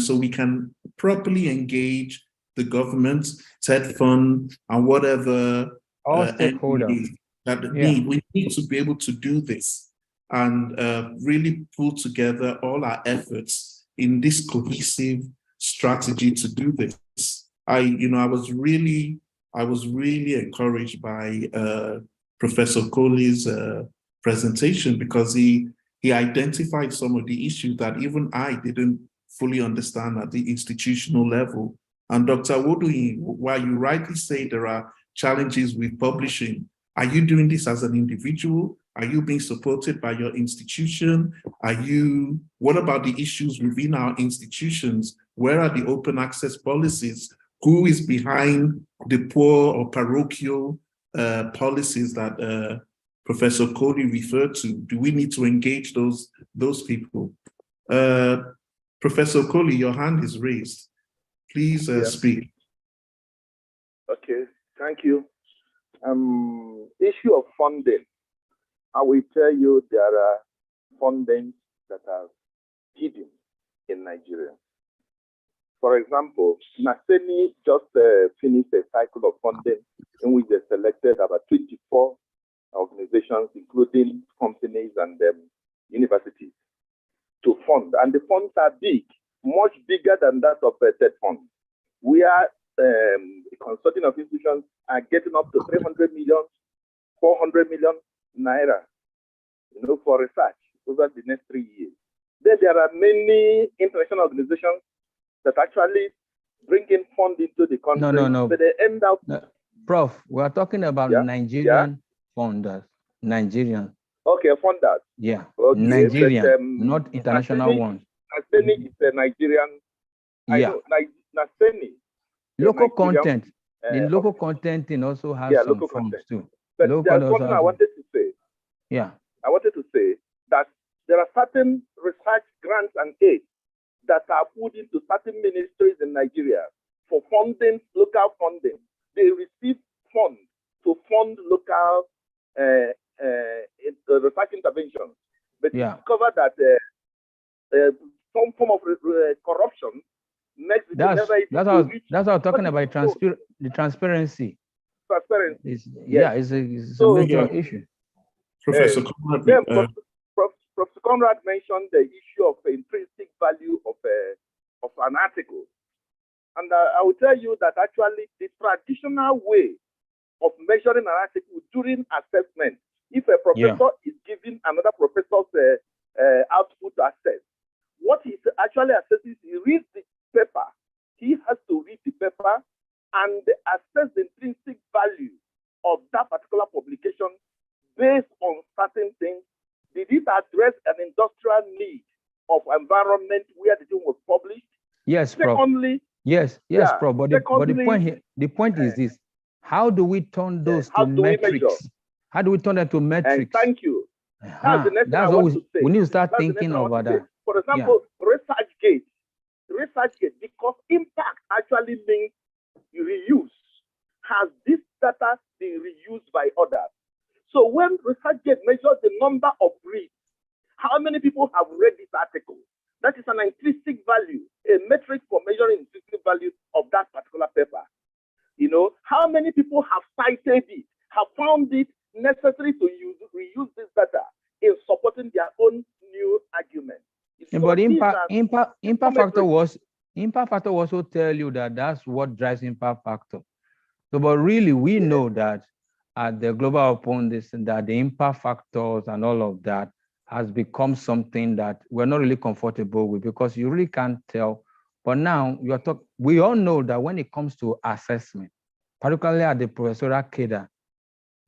properly engage the government, TED Fund, and whatever all stakeholders that need. We need to be able to do this and really pull together all our efforts in this cohesive strategy to do this. I was really encouraged by Professor Coley's presentation, because he identified some of the issues that even I didn't fully understand at the institutional level. And Dr. Wodu, while you rightly say there are challenges with publishing, are you doing this as an individual? Are you being supported by your institution? What about the issues within our institutions? Where are the open access policies? Who is behind the poor or parochial policies that Professor Cody referred to? Do we need to engage those people? Professor Coley, your hand is raised. Please speak. Okay, thank you. Issue of funding. I will tell you there are fundings that are hidden in Nigeria. For example, Naseni just finished a cycle of funding in which they selected about 24 organizations, including companies and universities, to fund. And the funds are big, much bigger than that of a TED Fund. We are consulting of institutions are getting up to 300 million, 400 million naira, for research over the next 3 years. Then there are many international organizations that actually bring in funds into the country. No. But they end up. No. Prof, we are talking about Nigerian funders. Nigerian. Okay, funders. Yeah. Okay, Nigerian, but, not international ones. Naseni is a Nigerian. I know Naseni. Local content. The local content also has some funds too. But there's something I wanted to say. Yeah. I wanted to say that there are certain research grants and aid that are put into certain ministries in Nigeria for funding, local funding. They receive funds to fund local research interventions. But you discover that some form of corruption makes it that's what I'm talking about, the transparency. Transparency. It's a major issue. Professor Conrad. Professor Conrad mentioned the issue of intrinsic value of an article. And I will tell you that actually the traditional way of measuring an article during assessment, if a professor is giving another professor's output to assess, what he actually assesses, he reads the paper. He has to read the paper and assess the intrinsic value of that particular publication based on certain things. Did it address an industrial need of environment where the thing was published? Yes, Prof. Secondly, Yes, Yeah. Prof. But the Secondly, point here, the point is this: how do we turn those how to do we measure? metrics? How do we turn them to And metrics? thank you. That's the next thing I That's what want to say. we need to start That's the next thinking thing I want about to say. that. For example, ResearchGate, because impact actually means reuse. Has this data been reused by others? So when ResearchGate measures the number of reads, how many people have read this article? That is an intrinsic value, a metric for measuring intrinsic value of that particular paper. You know, how many people have cited it, have found it necessary to reuse this data in supporting their own new argument? So but impact factor will also tell you that that's what drives impact factor. So, but really, we know that at the global open this and that the impact factors and all of that has become something that we're not really comfortable with because you really can't tell. But now we all know that when it comes to assessment, particularly at the professorial cadre,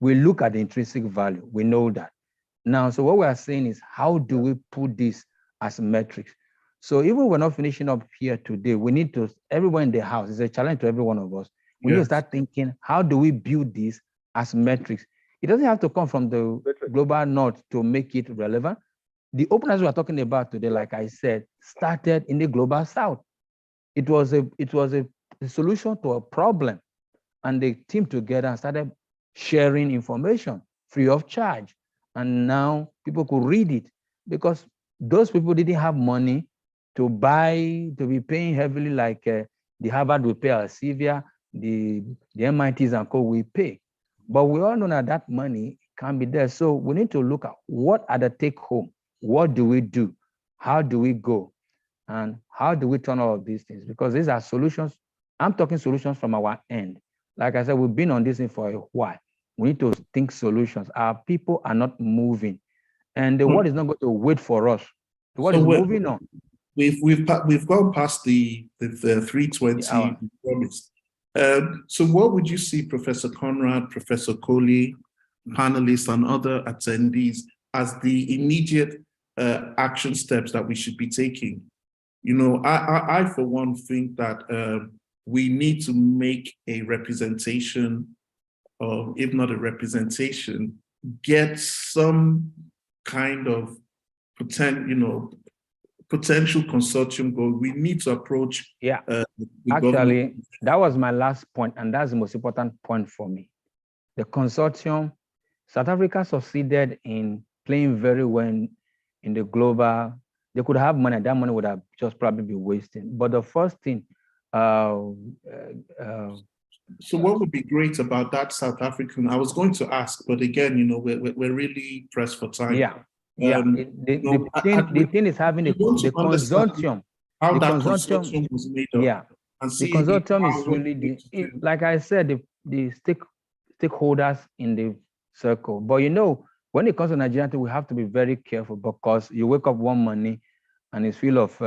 we look at the intrinsic value. We know that. Now, so what we are saying is, how do we put this as metrics? So even we're not finishing up here today, we need to, everyone in the house, it's a challenge to every one of us. We need to start thinking, how do we build this as metrics? It doesn't have to come from the global north to make it relevant. The openness we're talking about today, like I said, started in the global south. It was a solution to a problem, and they teamed together and started sharing information free of charge. And now people could read it because those people didn't have money to be paying heavily like the Harvard will pay Elsevier, the MITs and co will pay. But we all know that money can be there. So we need to look at what are the take home, what do we do, how do we go, and how do we turn all of these things? Because these are solutions. I'm talking solutions from our end. Like I said, we've been on this thing for a while. We need to think solutions. Our people are not moving, and the world is not going to wait for us. The world is moving on. We've gone past the 3:20 we promised. So what would you see, Professor Conrad, Professor Coley, panelists, and other attendees as the immediate action steps that we should be taking? You know, I for one think that we need to make a representation, or if not a representation, get some kind of potential consortium goal. We need to approach. Actually, that was my last point, and that's the most important point for me. The consortium, South Africa succeeded in playing very well in the global. They could have money, that money would have just probably been wasting. But the first thing, so what would be great about that South African? I was going to ask, but again, you know, we're really pressed for time. The thing is having the consortium. How that consortium was made up. And the consortium is really like I said, the stakeholders in the circle. But you know, when it comes to Nigeria, we have to be very careful because you wake up one morning and it's full of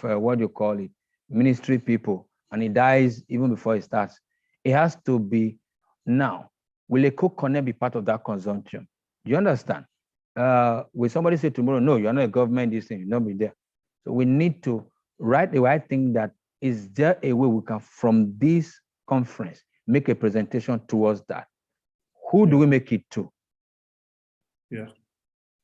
what do you call it, ministry people, and it dies even before it starts. It has to be now. Will Eko-Konnect be part of that consortium? Do you understand? Will somebody say tomorrow, no, you're not a government, this thing, you'll not be there. So we need to write the right thing that is there a way we can, from this conference, make a presentation towards that. Who do we make it to?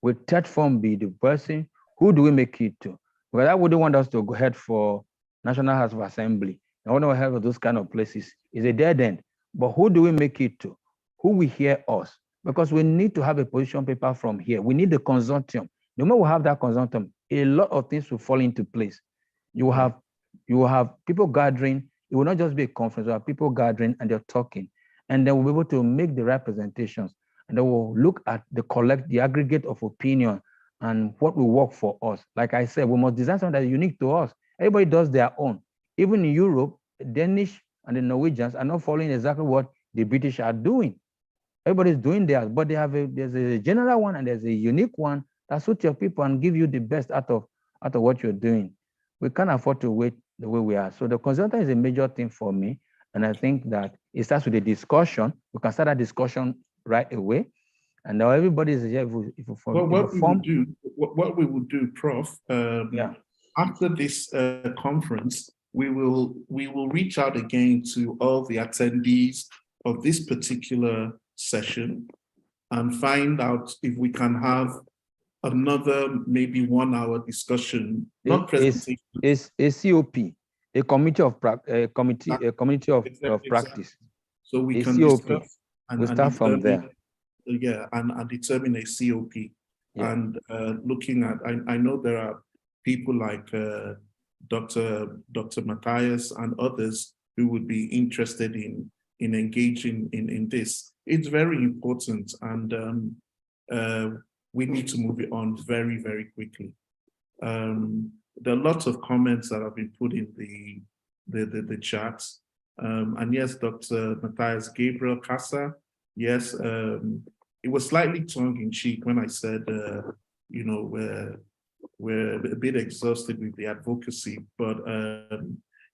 Will third form be the person? Who do we make it to? Because I wouldn't want us to go ahead for National House of Assembly. I want to have those kind of places. It's a dead end. But who do we make it to? Who will hear us? Because we need to have a position paper from here. We need the consortium. The moment we have that consortium, a lot of things will fall into place. You will have people gathering. It will not just be a conference. You have people gathering and they're talking. And then we'll be able to make the representations. And then we'll look at the aggregate of opinion and what will work for us. Like I said, we must design something that is unique to us. Everybody does their own. Even in Europe, the Danish and the Norwegians are not following exactly what the British are doing. Everybody's doing theirs, but there's a general one and there's a unique one that suits your people and give you the best out of what you're doing. We can't afford to wait the way we are. So the consultant is a major thing for me. And I think that it starts with a discussion. We can start a discussion right away. And now everybody is here. What we will do, Prof, after this conference, we will reach out again to all the attendees of this particular session and find out if we can have another maybe 1 hour discussion, not presentation. Is a COP, a committee of committee, a community of practice. So we A can COP. discuss and, We'll start from there. Yeah, and determine a COP. Yeah. And looking at, I know there are people like Dr. Matthias and others who would be interested in engaging in this. It's very important, and we need to move it on very, very quickly. There are lots of comments that have been put in the chat. And yes, Dr. Matthias Gabriel Casa, yes, it was slightly tongue-in-cheek when I said, you know, we're a bit exhausted with the advocacy, but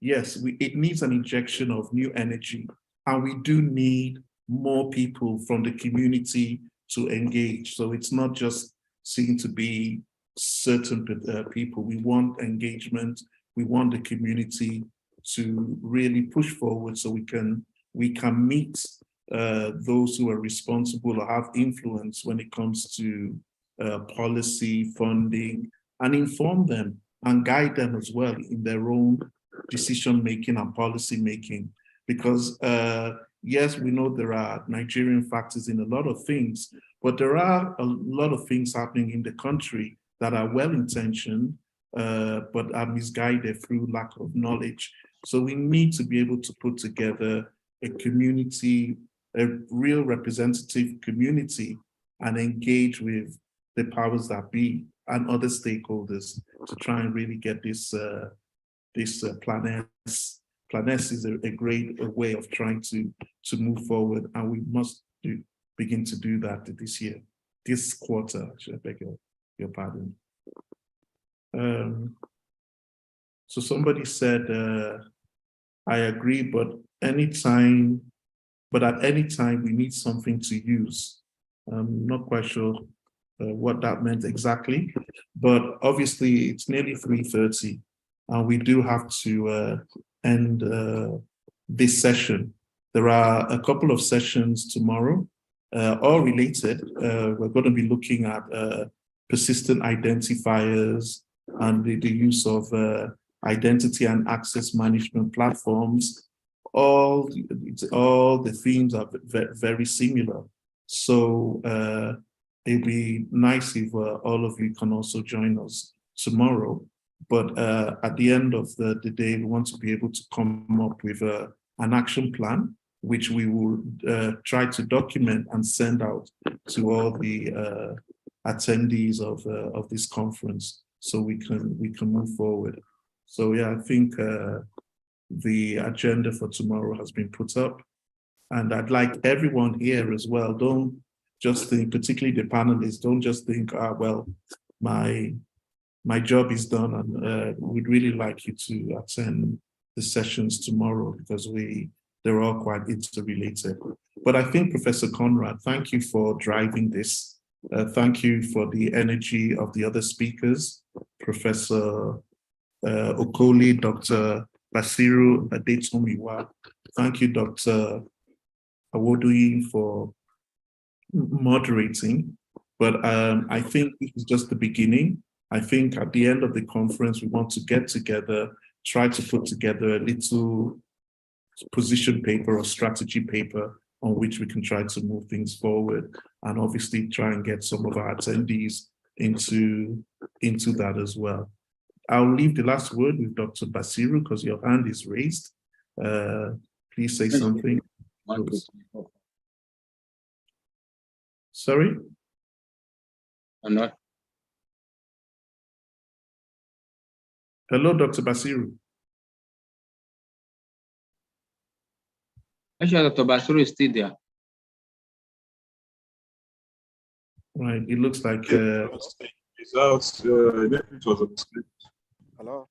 yes, it needs an injection of new energy, and we do need more people from the community to engage. So it's not just seen to be certain people. We want engagement. We want the community to really push forward so we can meet those who are responsible or have influence when it comes to policy, funding, and inform them and guide them as well in their own decision-making and policy-making. Because yes, we know there are Nigerian factors in a lot of things, but there are a lot of things happening in the country that are well-intentioned, but are misguided through lack of knowledge. So we need to be able to put together a community, a real representative community, and engage with the powers that be and other stakeholders to try and really get this Plan S. Plan S is a great way of trying to move forward, and we must begin to do that this year, this quarter. Should I beg your pardon? So somebody said, I agree, but at any time we need something to use. I'm not quite sure what that meant exactly, but obviously it's nearly 3:30, and we do have to end this session. There are a couple of sessions tomorrow, all related. We're going to be looking at persistent identifiers and the use of identity and access management platforms. All the themes are very similar. So it'd be nice if all of you can also join us tomorrow. But at the end of the day, we want to be able to come up with an action plan, which we will try to document and send out to all the attendees of this conference, so we can move forward. So yeah, I think the agenda for tomorrow has been put up, and I'd like everyone here as well. Don't just think, particularly the panelists, don't just think, well, my job is done, and we'd really like you to attend the sessions tomorrow, because they're all quite interrelated. But I think, Professor Conrad, thank you for driving this. Thank you for the energy of the other speakers, Professor Okoli, Dr. Basiru Adetomiwa. Thank you, Dr. Awodoyin, for moderating. But I think this is just the beginning. I think at the end of the conference, we want to get together, try to put together a little position paper or strategy paper on which we can try to move things forward, and obviously try and get some of our attendees into that as well. I'll leave the last word with Dr. Basiru, because your hand is raised. Please say something. Sorry? I'm not. Hello, Dr. Basiru. Actually, Dr. Basiru is still there. Right, it looks like It's out. It was a mistake. Hello.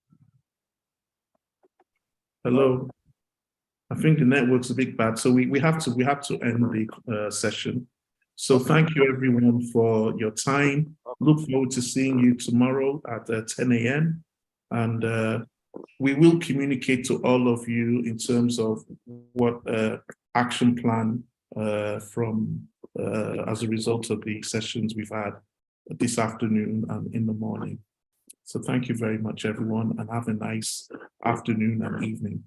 hello. I think the network's a bit bad, so we have to end the session. So thank you everyone for your time. Look forward to seeing you tomorrow at 10 a.m. and we will communicate to all of you in terms of what action plan as a result of the sessions we've had this afternoon and in the morning. So thank you very much, everyone, and have a nice afternoon and evening.